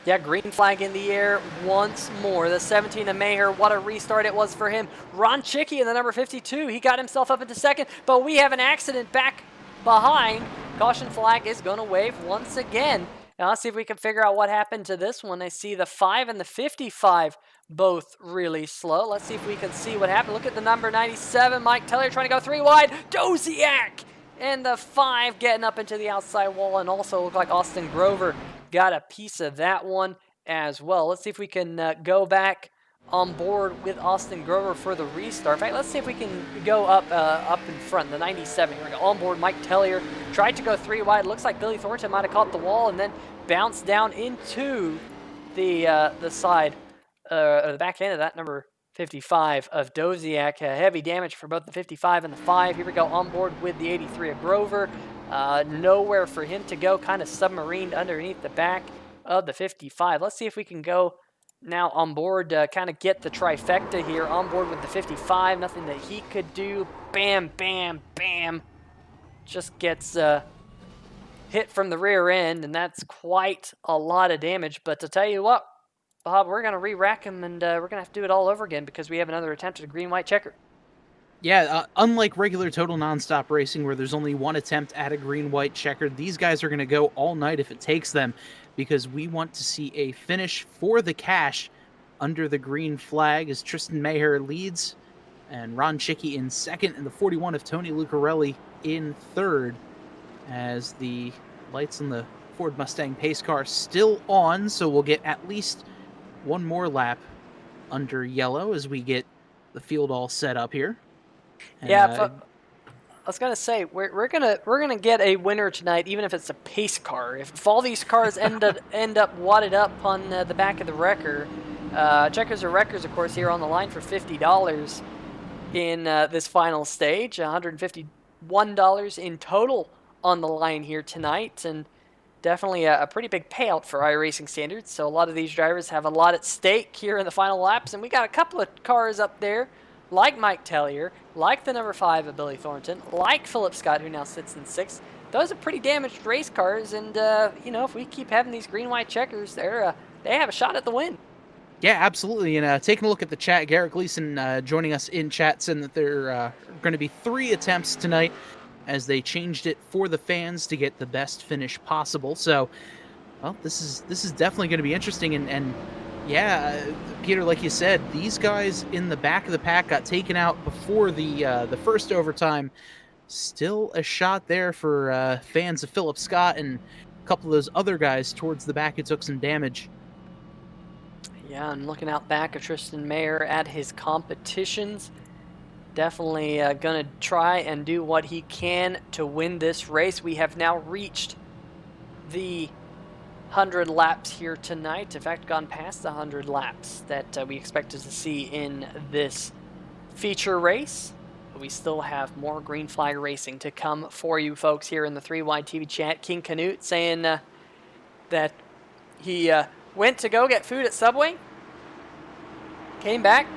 Yeah, green flag in the air once more. The 17 of Mayer, what a restart it was for him. Ron Chicky in the number 52, he got himself up into second, but we have an accident back behind. Caution flag is going to wave once again. Now let's see if we can figure out what happened to this one. I see the 5 and the 55 both really slow. Let's see if we can see what happened. Look at the number 97, Mike Teller trying to go 3 wide. Doziak! And the 5 getting up into the outside wall, and also look like Austin Grover got a piece of that one as well. Let's see if we can go back on board with Austin Grover for the restart. In fact, let's see if we can go up in front. The 97, here we go. On board, Mike Tellier tried to go 3 wide. Looks like Billy Thornton might have caught the wall and then bounced down into the side, or the back end of that number 55 of Doziak. Heavy damage for both the 55 and the 5. Here we go on board with the 83 of Grover. Nowhere for him to go, kind of submarined underneath the back of the 55. Let's see if we can go now on board, kind of get the trifecta here. On board with the 55, nothing that he could do. Bam, bam, bam. Just gets hit from the rear end, and that's quite a lot of damage. But to tell you what, Bob, we're going to re-rack him, and we're going to have to do it all over again because we have another attempt at a green-white checker. Yeah, unlike regular Total Nonstop Racing, where there's only one attempt at a green-white checker, these guys are going to go all night if it takes them, because we want to see a finish for the cash under the green flag as Tristan Mayer leads, and Ron Chicky in second, and the 41 of Tony Lucarelli in third, as the lights on the Ford Mustang pace car still on, so we'll get at least one more lap under yellow as we get the field all set up here. Yeah, but I was gonna say we're gonna get a winner tonight, even if it's a pace car. If all these cars end up wadded up on the back of the wrecker, checkers or wreckers, of course, here on the line for $50 in this final stage, $151 in total on the line here tonight, and definitely a pretty big payout for iRacing standards. So a lot of these drivers have a lot at stake here in the final laps, and we got a couple of cars up there, like Mike Tellier, like the number 5 of Billy Thornton, like Philip Scott, who now sits in 6th. Those are pretty damaged race cars, and if we keep having these green-white checkers, they have a shot at the win. Yeah, absolutely. And taking a look at the chat, Garrett Gleason joining us in chat, saying that there are going to be 3 attempts tonight, as they changed it for the fans to get the best finish possible. So, well, this is definitely going to be interesting. And yeah, Peter, like you said, these guys in the back of the pack got taken out before the first overtime. Still a shot there for fans of Philip Scott and a couple of those other guys towards the back who took some damage. Yeah, and looking out back of Tristan Mayer at his competitions. Definitely going to try and do what he can to win this race. We have now reached the 100 laps here tonight. In fact, gone past the 100 laps that we expected to see in this feature race. But we still have more green flag racing to come for you folks here in the 3Wide TV chat. King Canute saying that he went to go get food at Subway, came back,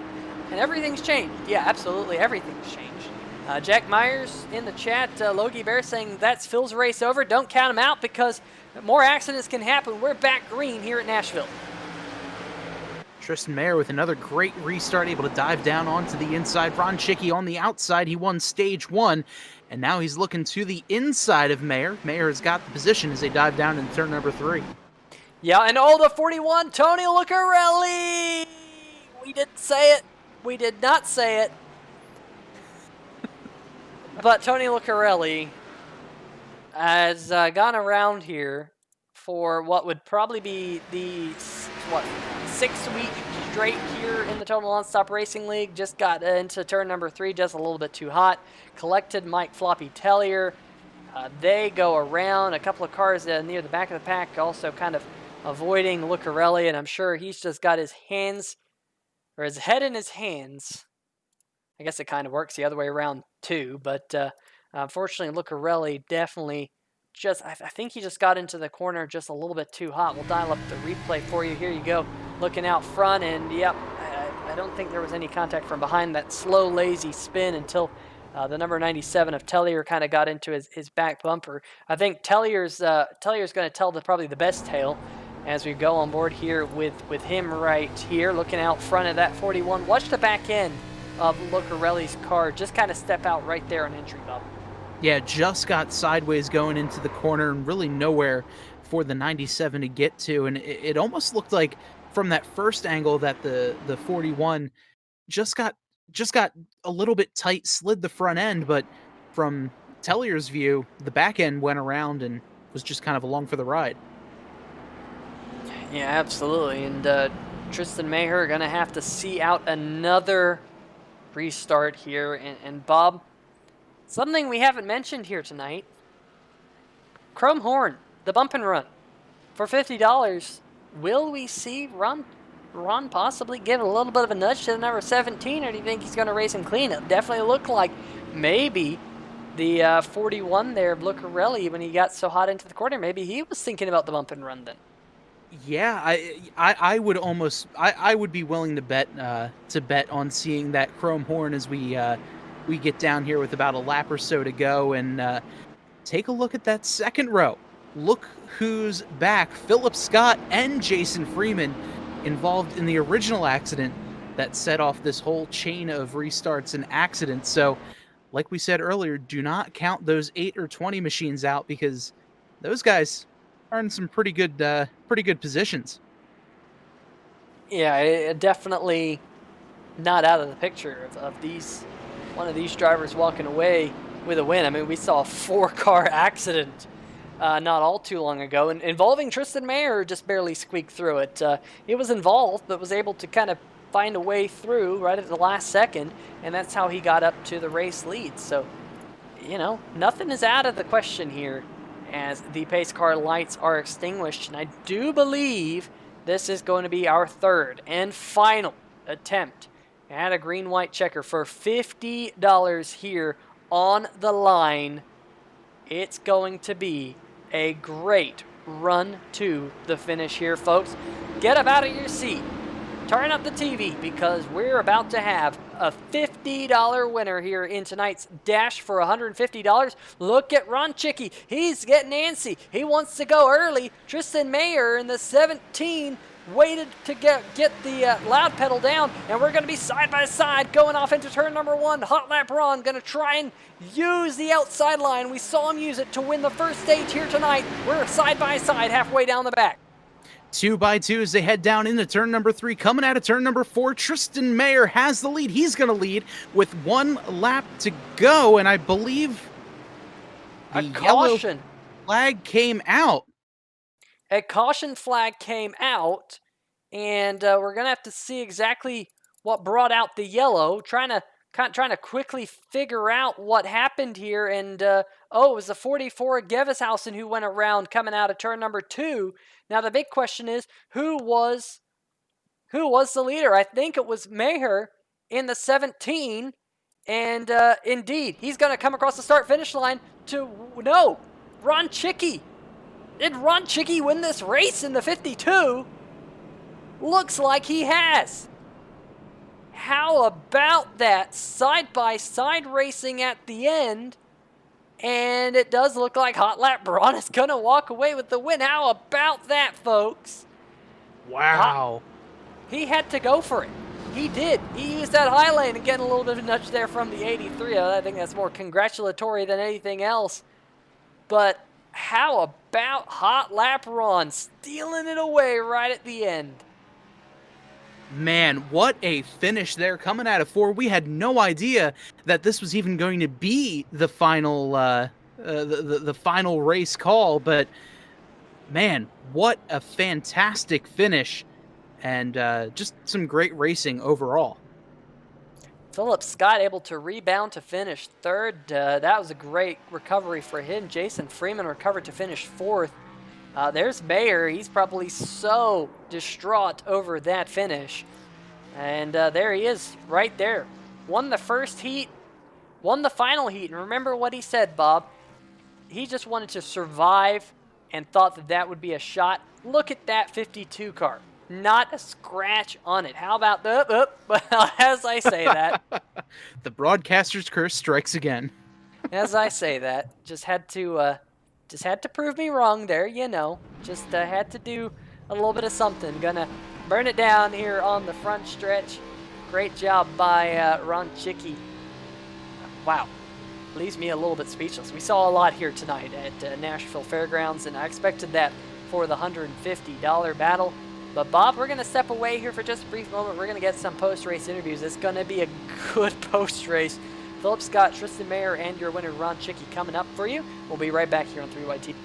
and everything's changed. Yeah, absolutely, everything's changed. Jack Myers in the chat, Logie Bear saying that's Phil's race over. Don't count him out because more accidents can happen. We're back green here at Nashville. Tristan Mayer with another great restart, able to dive down onto the inside. Ron Chicky on the outside. He won stage 1, and now he's looking to the inside of Mayer. Mayer has got the position as they dive down into turn number 3. Yeah, and the 41, Tony Lucarelli! We didn't say it. We did not say it. But Tony Lucarelli has gone around here for what would probably be the 6th week straight here in the Total Nonstop Racing League. Just got into turn number 3 just a little bit too hot. Collected Mike Floppy Tellier. They go around. A couple of cars near the back of the pack also kind of avoiding Lucarelli, and I'm sure he's just got his hands, or his head in his hands. I guess it kind of works the other way around too, but unfortunately Lucarelli definitely I think he just got into the corner just a little bit too hot. We'll dial up the replay for you. Here you go, looking out front, and yep, I don't think there was any contact from behind. That slow, lazy spin until the number 97 of Tellier kind of got into his back bumper. I think Tellier's going to tell probably the best tale as we go on board here with him right here, looking out front of that 41. Watch the back end of Lucarelli's car just kind of step out right there on entry, Bob. Yeah, just got sideways going into the corner and really nowhere for the 97 to get to. And it almost looked like from that first angle that the 41 just got a little bit tight, slid the front end, but from Tellier's view, the back end went around and was just kind of along for the ride. Yeah, absolutely. And Tristan Maher going to have to see out another restart here. And Bob, something we haven't mentioned here tonight, Chrome Horn, the bump and run. For $50, will we see Ron possibly give a little bit of a nudge to the number 17, or do you think he's going to race him clean? It definitely looked like maybe the 41 there, Lucarelli, when he got so hot into the corner, maybe he was thinking about the bump and run then. Yeah, I would almost I would be willing to bet on seeing that Chrome Horn as we get down here with about a lap or so to go, and take a look at that second row. Look who's back. Philip Scott and Jason Freeman involved in the original accident that set off this whole chain of restarts and accidents. So, like we said earlier, do not count those 8 or 20 machines out, because those guys are in some pretty good positions. Yeah, definitely not out of the picture of one of these drivers walking away with a win. I mean, we saw a 4-car accident not all too long ago, and involving Tristan Maher, just barely squeaked through it. He was involved, but was able to kind of find a way through right at the last second, and that's how he got up to the race lead. So, nothing is out of the question here as the pace car lights are extinguished, and I do believe this is going to be our third and final attempt at a green-white checker for $50 here on the line. It's going to be a great run to the finish here, folks. Get up out of your seat, turn up the TV, because we're about to have a $50 winner here in tonight's dash for $150. Look at Ron Chicky. He's getting antsy. He wants to go early. Tristan Maher in the 17 waited to get the loud pedal down, and we're going to be side by side going off into turn number 1. Hot Lap Ron going to try and use the outside line. We saw him use it to win the first stage here tonight. We're side by side halfway down the back. 2 by 2 as they head down into turn number 3. Coming out of turn number 4, Tristan Maher has the lead. He's going to lead with 1 lap to go, and I believe the yellow flag came out. A caution flag came out, and we're going to have to see exactly what brought out the yellow, trying to quickly figure out what happened here. And, it was the 44 Geveshausen who went around coming out of turn number 2. Now, the big question is, who was the leader? I think it was Maher in the 17, and indeed, he's going to come across the start-finish line no, Ron Chicky. Did Ron Chicky win this race in the 52? Looks like he has. How about that? Side-by-side racing at the end. And it does look like Hot Lap Braun is going to walk away with the win. How about that, folks? Wow. He had to go for it. He did. He used that high lane and getting a little bit of a nudge there from the 83. I think that's more congratulatory than anything else. But how about Hot Lap Ron stealing it away right at the end? Man, what a finish there coming out of 4. We had no idea that this was even going to be the final the final race call, but man, what a fantastic finish, and just some great racing overall. Philip Scott able to rebound to finish 3rd. That was a great recovery for him. Jason Freeman recovered to finish 4th. There's Maher. He's probably so distraught over that finish. And there he is right there. Won the first heat, won the final heat. And remember what he said, Bob. he just wanted to survive and thought that that would be a shot. Look at that 52 car. Not a scratch on it. How about the well, as I say that, The broadcaster's curse strikes again. as I say that, just had to prove me wrong there, you know. Just had to do a little bit of something. Gonna burn it down here on the front stretch. Great job by Ron Chicky. Wow, leaves me a little bit speechless. We saw a lot here tonight at Nashville Fairgrounds, and I expected that for the $150 battle. But Bob, we're gonna step away here for just a brief moment. We're gonna get some post-race interviews. It's gonna be a good post-race. Philip Scott, Tristan Mayer, and your winner Ron Chicky coming up for you. We'll be right back here on 3YT.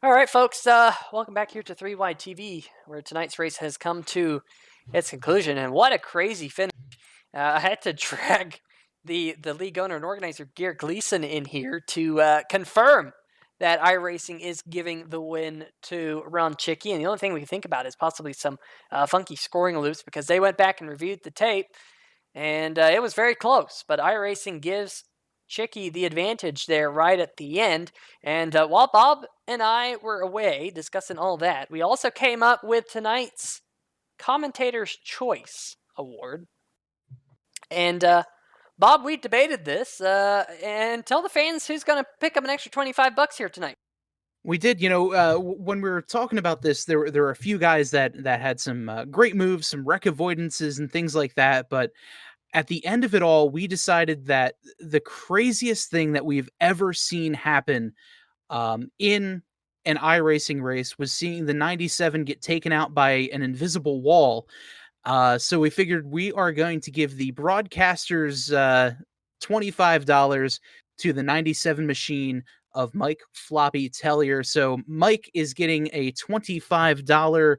All right, folks, welcome back here to 3Y TV, where tonight's race has come to its conclusion. And what a crazy finish. I had to drag the league owner and organizer, Garrett Gleason, in here to confirm that iRacing is giving the win to Ron Chicky. And the only thing we can think about is possibly some funky scoring loops, because they went back and reviewed the tape, and it was very close. But iRacing gives Chicky the advantage there right at the end. And while Bob and I were away discussing all that, we also came up with tonight's Commentators' Choice Award. And Bob, we debated this, and tell the fans who's going to pick up an extra $25 here tonight. We did, when we were talking about this, there were a few guys that had some great moves, some wreck avoidances and things like that. But at the end of it all, we decided that the craziest thing that we've ever seen happen in an iRacing race was seeing the 97 get taken out by an invisible wall. So we figured we are going to give the broadcasters $25 to the 97 machine of Mike Floppy Tellier. So Mike is getting a $25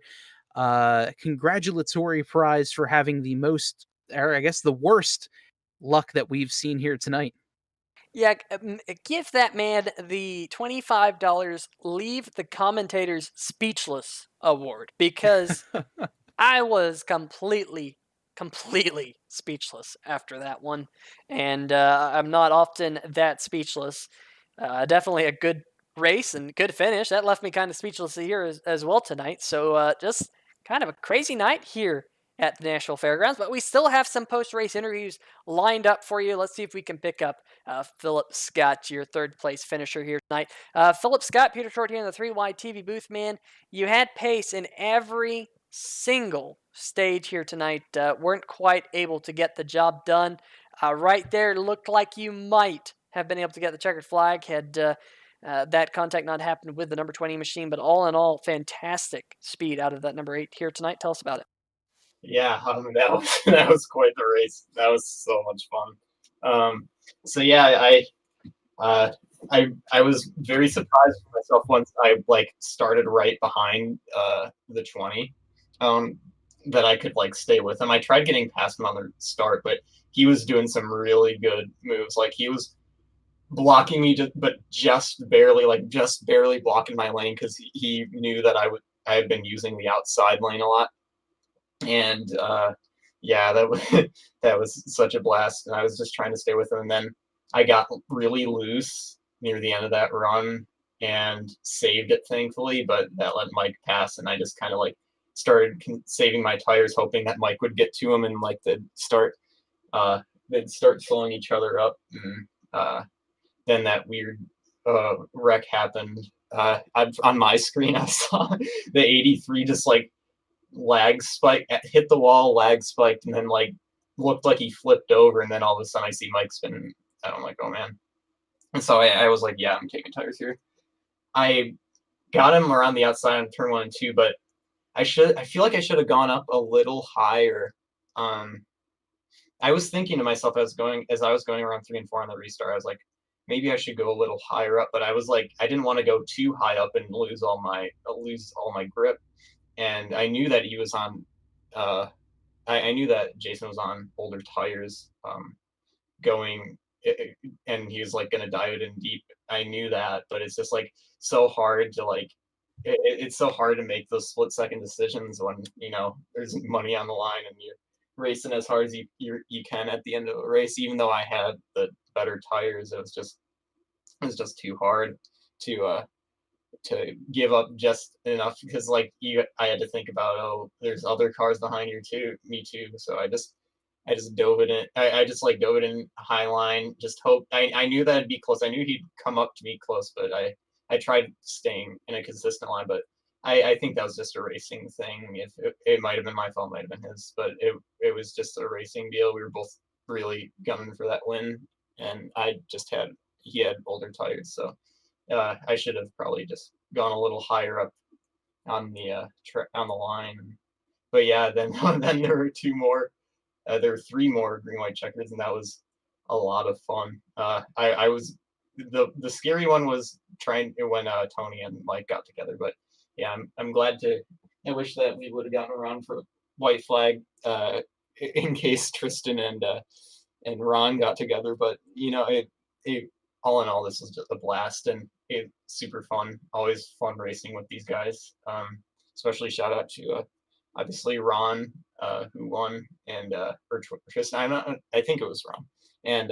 congratulatory prize for having the most, or I guess the worst luck that we've seen here tonight. Yeah, give that man the $25 Leave the Commentators Speechless award, because I was completely speechless after that one. And I'm not often that speechless. Definitely a good race and good finish. That left me kind of speechless here as well tonight. So just kind of a crazy night here at the Nashville Fairgrounds. But we still have some post-race interviews lined up for you. Let's see if we can pick up Philip Scott, your third place finisher here tonight. Philip Scott, Peter Short here in the 3-wide TV booth, man. You had pace in every single stage here tonight. Weren't quite able to get the job done. Right there, looked like you might have been able to get the checkered flag had that contact not happened with the number 20 machine. But all in all, fantastic speed out of that number 8 here tonight. Tell us about it. Yeah, that was quite the race. That was so much fun. So yeah, I was very surprised with myself once I started right behind the 20, that I could stay with him. I tried getting past him on the start, but he was doing some really good moves. Like, he was blocking me, but just barely blocking my lane, because he knew that I had been using the outside lane a lot. And yeah, that was that was such a blast. And I was just trying to stay with him, and then I got really loose near the end of that run and saved it, thankfully. But that let Mike pass, and I just kind of started saving my tires, hoping that Mike would get to him, and they'd start slowing each other up. And then that weird wreck happened. On my screen, I saw the 83 just lag spike, hit the wall, lag spiked, and then looked like he flipped over, and then all of a sudden I see Mike spinning, and I'm like, oh man. And so I was like, yeah, I'm taking tires here. I got him around the outside on turn 1 and 2, but I feel like I should have gone up a little higher. I was thinking to myself as I was going around 3 and 4 on the restart, I was like, maybe I should go a little higher up, but I was like, I didn't want to go too high up and lose all my grip. And I knew that he was on, I knew that Jason was on older tires, and he was going to dive it in deep. I knew that, but it's just so hard to it's so hard to make those split-second decisions when there's money on the line and you're racing as hard as you can at the end of a race. Even though I had the better tires, it was just too hard to give up just enough, because I had to think about, oh, there's other cars behind me too. So I just dove it in. I just dove it in high line. Just hope. I knew that it'd be close. I knew he'd come up to me close, but I tried staying in a consistent line. But I think that was just a racing thing. If it might have been my fault, might have been his, but it was just a racing deal. We were both really gunning for that win, and he had older tires, so I should have probably just gone a little higher up on the line. But yeah, then there were there were 3 more green white checkers, and that was a lot of fun. I was the scary one was trying when Tony and Mike got together, but yeah, I'm glad to. I wish that we would have gotten around for white flag in case Tristan and Ron got together. But it all in all, this was just a blast, and it's super fun. Always fun racing with these guys. Especially shout out to obviously Ron, who won, and or Tristan. I think it was Ron, and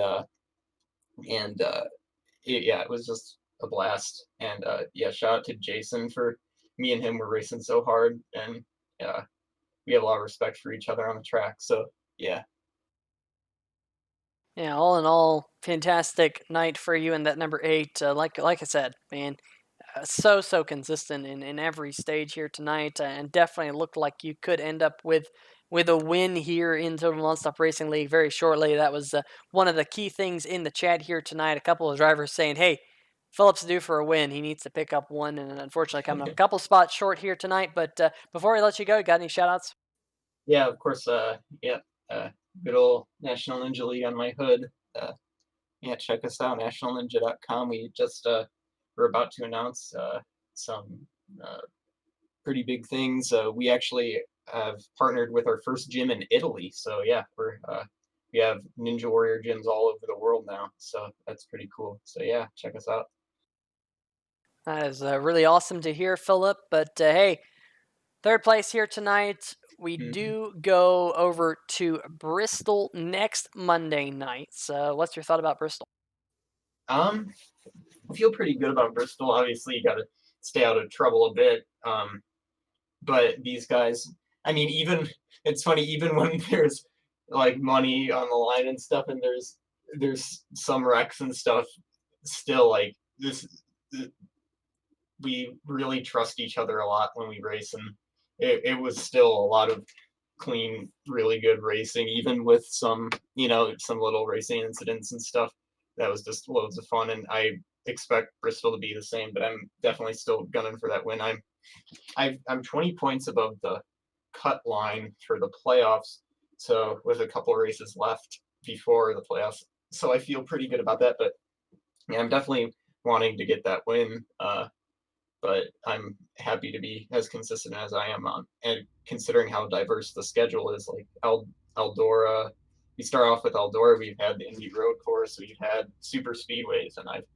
it was just a blast. And yeah, shout out to Jason for me and him were racing so hard, and we had a lot of respect for each other on the track. So yeah. Yeah, all in all, fantastic night for you and that number 8. Like I said, man, so consistent in every stage here tonight, and definitely looked like you could end up with a win here in Total Nonstop Racing League very shortly. That was one of the key things in the chat here tonight. A couple of drivers saying, hey, Philip's due for a win. He needs to pick up one, and unfortunately coming up a couple spots short here tonight. But before we let you go, you got any shout-outs? Yeah, of course. Good old National Ninja League on my hood. Yeah, check us out, nationalninja.com. We just we're about to announce some pretty big things. We actually have partnered with our first gym in Italy. So yeah, we have Ninja Warrior gyms all over the world now. So that's pretty cool. So yeah, check us out. That is really awesome to hear, Philip. But hey, third place here tonight. We do go over to Bristol next Monday night. So what's your thought about Bristol? I feel pretty good about Bristol. Obviously, you got to stay out of trouble a bit. But these guys, I mean, even it's funny, even when there's like money on the line and stuff, and there's some wrecks and stuff, still like we really trust each other a lot when we race, and it was still a lot of clean, really good racing, even with some some little racing incidents and stuff. That was just loads of fun, and I expect Bristol to be the same, but I'm definitely still gunning for that win. I'm 20 points above the cut line for the playoffs, so with a couple races left before the playoffs, so I feel pretty good about that. But yeah, I'm definitely wanting to get that win. But I'm happy to be as consistent as I am on, and considering how diverse the schedule is, like Eldora. We start off with Eldora. We've had the Indy Road Course. We've had super speedways, and I've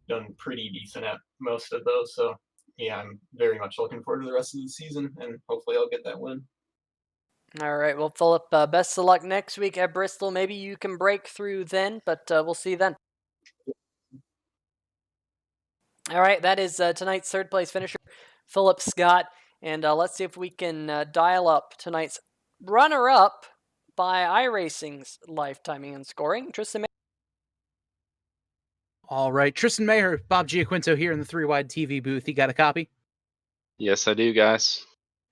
done pretty decent at most of those. So yeah, I'm very much looking forward to the rest of the season, and hopefully I'll get that win. All right. Well, Philip, best of luck next week at Bristol. Maybe you can break through then, but we'll see then. All right. That is tonight's third place finisher, Philip Scott. And let's see if we can dial up tonight's runner-up by iRacing's lifetiming and scoring, Tristan May. All right, Tristan Mayer, Bob Giaquinto here in the 3 Wide TV booth. You got a copy? Yes, I do, guys.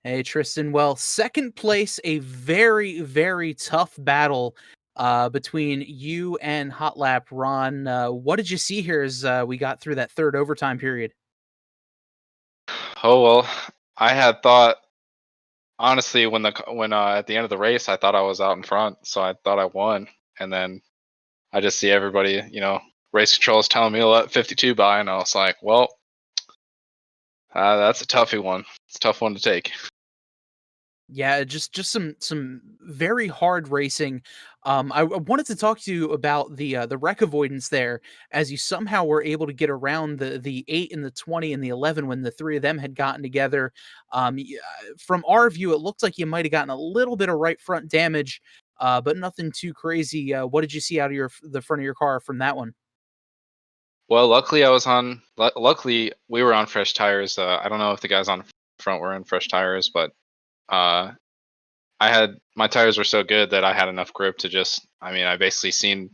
Hey, Tristan. Well, second place, a very, very tough battle between you and Hot Lap Ron. What did you see here as we got through that third overtime period? Oh well, I had thought honestly when at the end of the race, I thought I was out in front, so I thought I won, and then I just see everybody, race control is telling me to let 52 by, and I was like, well, that's a toughie one. It's a tough one to take. Yeah, just some very hard racing. I wanted to talk to you about the wreck avoidance there, as you somehow were able to get around the 8 and the 20 and the 11 when the three of them had gotten together. From our view, it looked like you might have gotten a little bit of right front damage, but nothing too crazy. What did you see out of the front of your car from that one? Well, luckily luckily we were on fresh tires. I don't know if the guys on front were in fresh tires, but my tires were so good that I had enough grip to I basically seen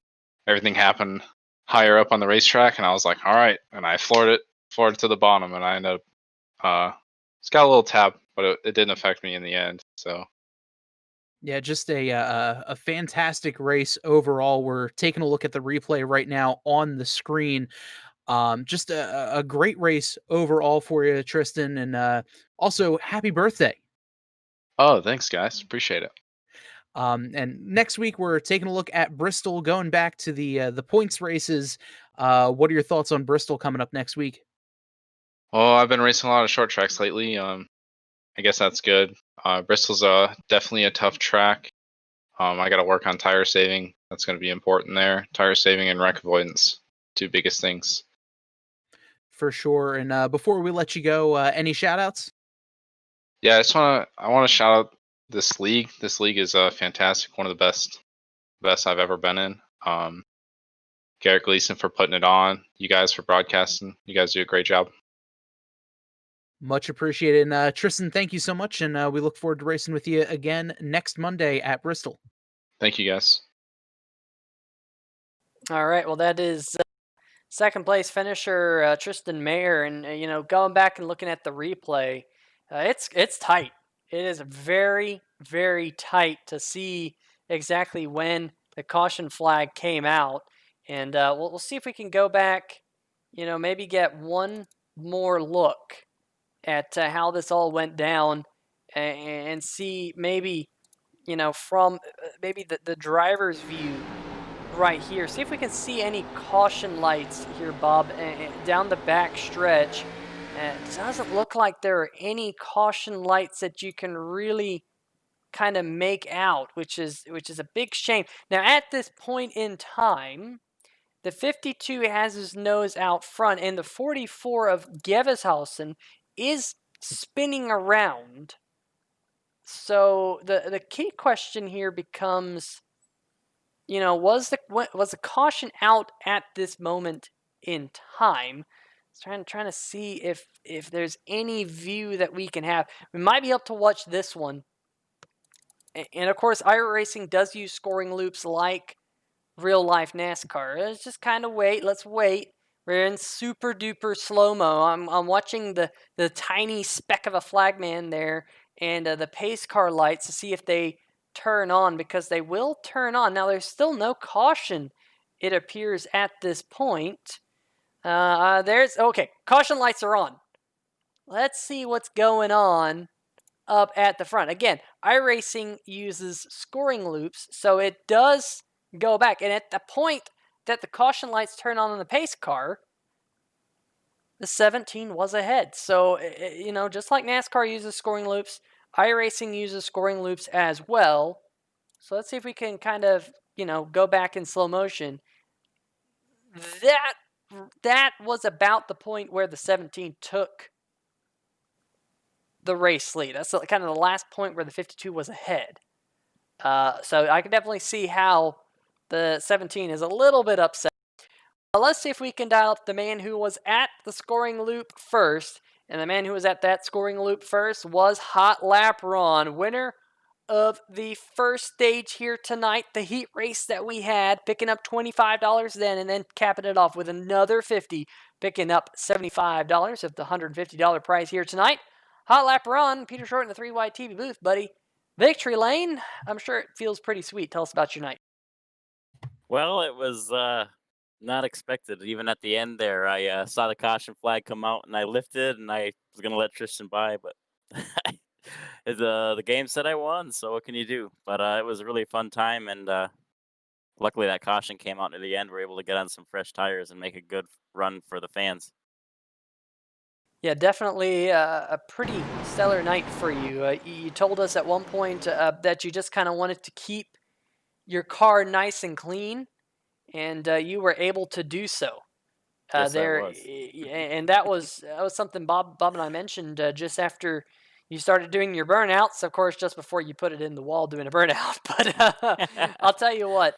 everything happen higher up on the racetrack, and I was like, all right, and I floored it to the bottom, and I ended up it's got a little tap, but it didn't affect me in the end. So yeah, just a fantastic race overall. We're taking a look at the replay right now on the screen. Just a great race overall for you, Tristan, and also happy birthday. Oh, thanks, guys. Appreciate it. And next week we're taking a look at Bristol, going back to the points races. What are your thoughts on Bristol coming up next week? Oh, I've been racing a lot of short tracks lately. I guess that's good. Bristol's definitely a tough track. I got to work on tire saving. That's going to be important there. Tire saving and wreck avoidance, two biggest things. For sure. And before we let you go, any shout outs? Yeah, I want to shout out this league. This league is fantastic. One of the best I've ever been in. Garrett Gleason for putting it on. You guys for broadcasting. You guys do a great job. Much appreciated. And Tristan, thank you so much. And we look forward to racing with you again next Monday at Bristol. Thank you, guys. All right. Well, that is second place finisher Tristan Mayer. And, going back and looking at the replay, it's tight. It is very, very tight to see exactly when the caution flag came out. And we'll see if we can go back, maybe get one more look at how this all went down and see maybe, from maybe the driver's view, right here. See if we can see any caution lights here, Bob, down the back stretch. It doesn't look like there are any caution lights that you can really kind of make out, which is a big shame. Now, at this point in time, the 52 has his nose out front, and the 44 of Geveshausen is spinning around. So the key question here becomes, was the caution out at this moment in time? Trying to see if there's any view that we can have. We might be able to watch this one. And of course, iRacing does use scoring loops like real life NASCAR. Let's just kind of wait. Let's wait. We're in super duper slow mo. I'm watching the tiny speck of a flagman there and the pace car lights to see if they turn on, because they will turn on. Now there's still no caution, it appears, at this point. Okay, caution lights are on. Let's see what's going on up at the front. Again, iRacing uses scoring loops, so it does go back. And at the point that the caution lights turn on the pace car, the 17 was ahead. So, just like NASCAR uses scoring loops, iRacing uses scoring loops as well. So let's see if we can kind of, go back in slow motion. That was about the point where the 17 took the race lead. That's kind of the last point where the 52 was ahead. So I can definitely see how the 17 is a little bit upset. Let's see if we can dial up the man who was at the scoring loop first. And the man who was at that scoring loop first was Hot Lap Ron, winner of the first stage here tonight, the heat race that we had, picking up $25 then, and then capping it off with another $50, picking up $75 of the $150 prize here tonight. Hot Lap Ron, Peter Short in the 3-wide TV booth, buddy. Victory lane, I'm sure it feels pretty sweet. Tell us about your night. Well, it was not expected. Even at the end there, I saw the caution flag come out, and I lifted, and I was going to let Tristan by, but the game said I won, so what can you do? But it was a really fun time, and luckily that caution came out near the end. We were able to get on some fresh tires and make a good run for the fans. Yeah, definitely a pretty stellar night for you. You told us at one point that you just kind of wanted to keep your car nice and clean, and you were able to do so. Yes, there, I was. And that was something Bob and I mentioned just after you started doing your burnouts. Of course, just before you put it in the wall doing a burnout. But I'll tell you what.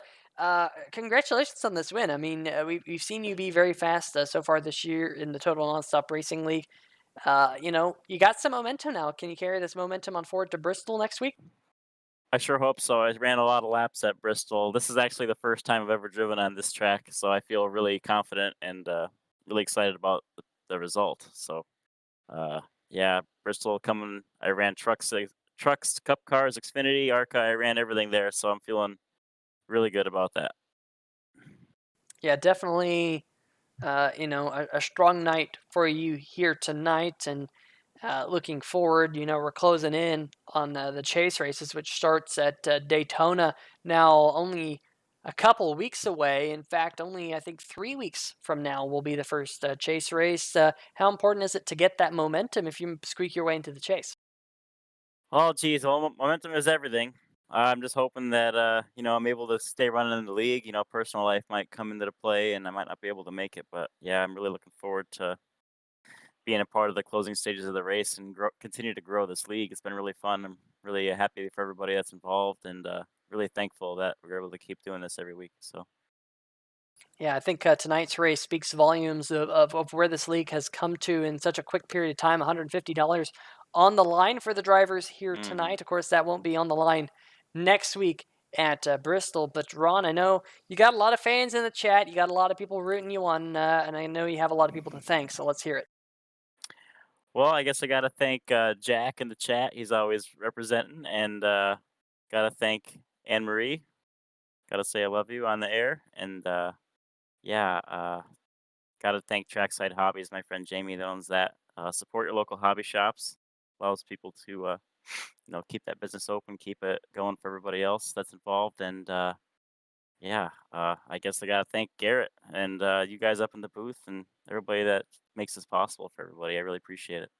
Congratulations on this win. I mean, we've seen you be very fast so far this year in the Total Nonstop Racing League. You got some momentum now. Can you carry this momentum on forward to Bristol next week? I sure hope so. I ran a lot of laps at Bristol. This is actually the first time I've ever driven on this track, so I feel really confident and really excited about the result. So, yeah, Bristol coming. I ran trucks, Cup Cars, Xfinity, ARCA. I ran everything there, so I'm feeling really good about that. Yeah, definitely. A strong night for you here tonight, and looking forward. We're closing in on the chase races, which starts at Daytona now, only a couple of weeks away. In fact, only I think 3 weeks from now will be the first chase race. How important is it to get that momentum if you squeak your way into the chase? Oh, geez, well, momentum is everything. I'm just hoping that I'm able to stay running in the league. Personal life might come into the play, and I might not be able to make it. But yeah, I'm really looking forward to being a part of the closing stages of the race and continue to grow this league. It's been really fun. I'm really happy for everybody that's involved, and really thankful that we're able to keep doing this every week. So. Yeah, I think tonight's race speaks volumes of where this league has come to in such a quick period of time. $150 on the line for the drivers here tonight. Of course, that won't be on the line next week at Bristol. But Ron, I know you got a lot of fans in the chat. You got a lot of people rooting you on, and I know you have a lot of people to thank. So let's hear it. Well, I guess I got to thank Jack in the chat. He's always representing. And got to thank Anne Marie. Got to say I love you on the air. And yeah, got to thank Trackside Hobbies, my friend Jamie that owns that. Support your local hobby shops. Allows people to keep that business open, keep it going for everybody else that's involved. And Yeah, I guess I gotta thank Garrett and you guys up in the booth and everybody that makes this possible for everybody. I really appreciate it.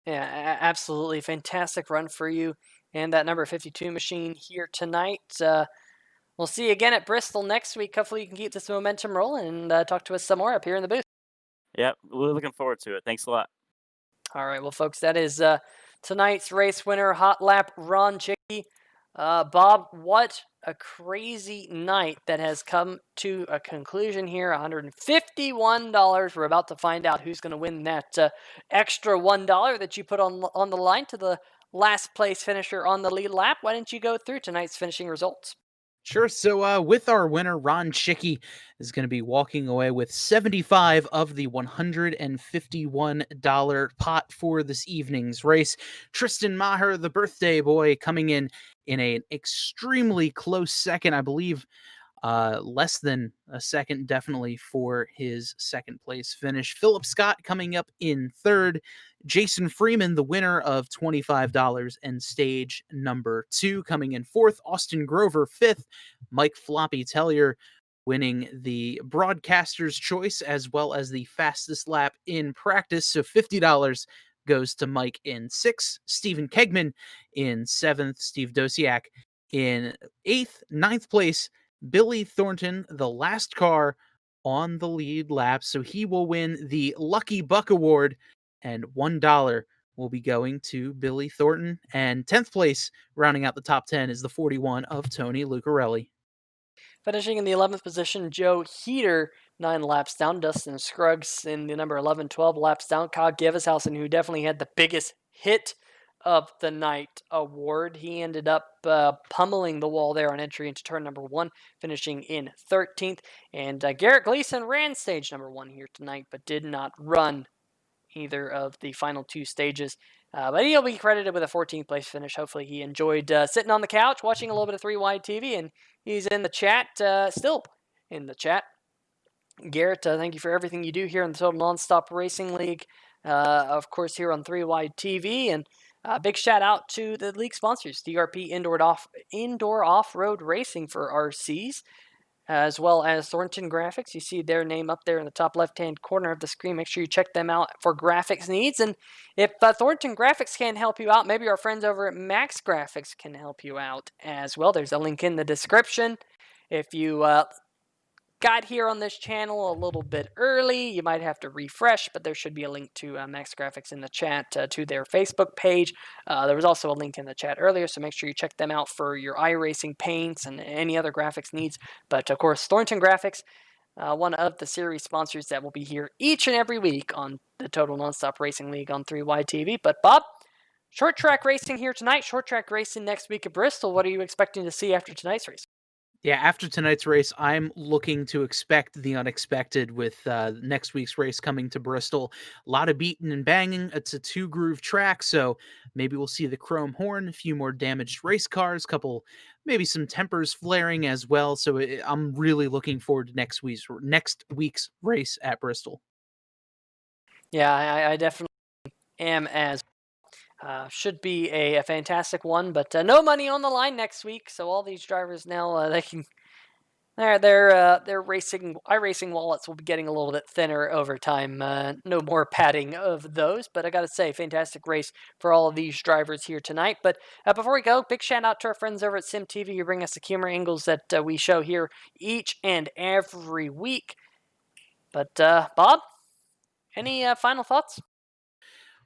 Yeah, absolutely. Fantastic run for you and that number 52 machine here tonight. We'll see you again at Bristol next week. Hopefully, you can keep this momentum rolling and talk to us some more up here in the booth. Yep, we're looking forward to it. Thanks a lot. All right, well, folks, that is tonight's race winner, Hot Lap Ron Chicky. Bob, what a crazy night that has come to a conclusion here. $151. We're about to find out who's going to win that extra $1 that you put on the line to the last place finisher on the lead lap. Why don't you go through tonight's finishing results? Sure. So with our winner, Ron Chicky is going to be walking away with 75 of the $151 pot for this evening's race. Tristan Maher, the birthday boy, coming in an extremely close second, I believe. Less than a second, definitely, for his second place finish. Philip Scott coming up in third. Jason Freeman, the winner of $25 and stage number 2, coming in fourth. Austin Grover, fifth. Mike Floppy Tellier winning the broadcaster's choice as well as the fastest lap in practice. So $50 goes to Mike in sixth. Stephen Kegman in seventh. Steve Dosiak in eighth. Ninth place, Billy Thornton, the last car on the lead lap. So he will win the Lucky Buck Award, and $1 will be going to Billy Thornton. And 10th place, rounding out the top 10, is the 41 of Tony Lucarelli. Finishing in the 11th position, Joe Heater, 9 laps down. Dustin Scruggs in the number 11, 12 laps down. Kyle Givishausen, who definitely had the biggest hit of the night award. He ended up pummeling the wall there on entry into turn number 1, finishing in 13th. And Garrett Gleason ran stage number 1 here tonight, but did not run either of the final 2 stages. But he'll be credited with a 14th place finish. Hopefully he enjoyed sitting on the couch, watching a little bit of 3 Wide TV, and he's in the chat, still in the chat. Garrett, thank you for everything you do here in the Total Nonstop Racing League. Of course, here on 3 Wide TV, and big shout out to the league sponsors, DRP Indoor Off-Road Racing for RCs, as well as Thornton Graphix. You see their name up there in the top left-hand corner of the screen. Make sure you check them out for graphics needs. And if Thornton Graphix can't help you out, maybe our friends over at Max Graphics can help you out as well. There's a link in the description. If you got here on this channel a little bit early, you might have to refresh, but there should be a link to Max Graphics in the chat to their Facebook page. There was also a link in the chat earlier, so make sure you check them out for your iRacing paints and any other graphics needs. But of course, Thornton Graphix, one of the series sponsors that will be here each and every week on the Total Nonstop Racing League on 3 Wide TV. But Bob, short track racing here tonight, short track racing next week at Bristol. What are you expecting to see after tonight's race? Yeah, after tonight's race, I'm looking to expect the unexpected with next week's race coming to Bristol. A lot of beating and banging. It's a 2-groove track, so maybe we'll see the chrome horn, a few more damaged race cars, maybe some tempers flaring as well. So I'm really looking forward to next week's race at Bristol. Yeah, I definitely am as should be a fantastic one, but no money on the line next week. So all these drivers now they can their racing iRacing wallets will be getting a little bit thinner over time. No more padding of those, but I got to say, fantastic race for all of these drivers here tonight. But before we go, big shout out to our friends over at SimTV who bring us the camera angles that we show here each and every week. But Bob, any final thoughts?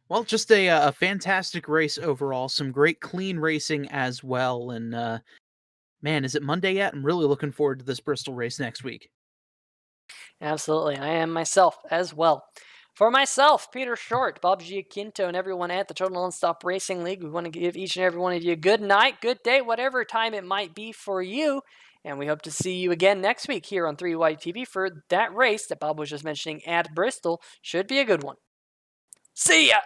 Well, just a fantastic race overall. Some great clean racing as well. And man, is it Monday yet? I'm really looking forward to this Bristol race next week. Absolutely. I am myself as well. For myself, Peter Short, Bob Giaquinto, and everyone at the Total Nonstop Racing League, we want to give each and every one of you a good night, good day, whatever time it might be for you. And we hope to see you again next week here on 3 Wide TV for that race that Bob was just mentioning at Bristol. Should be a good one. See ya!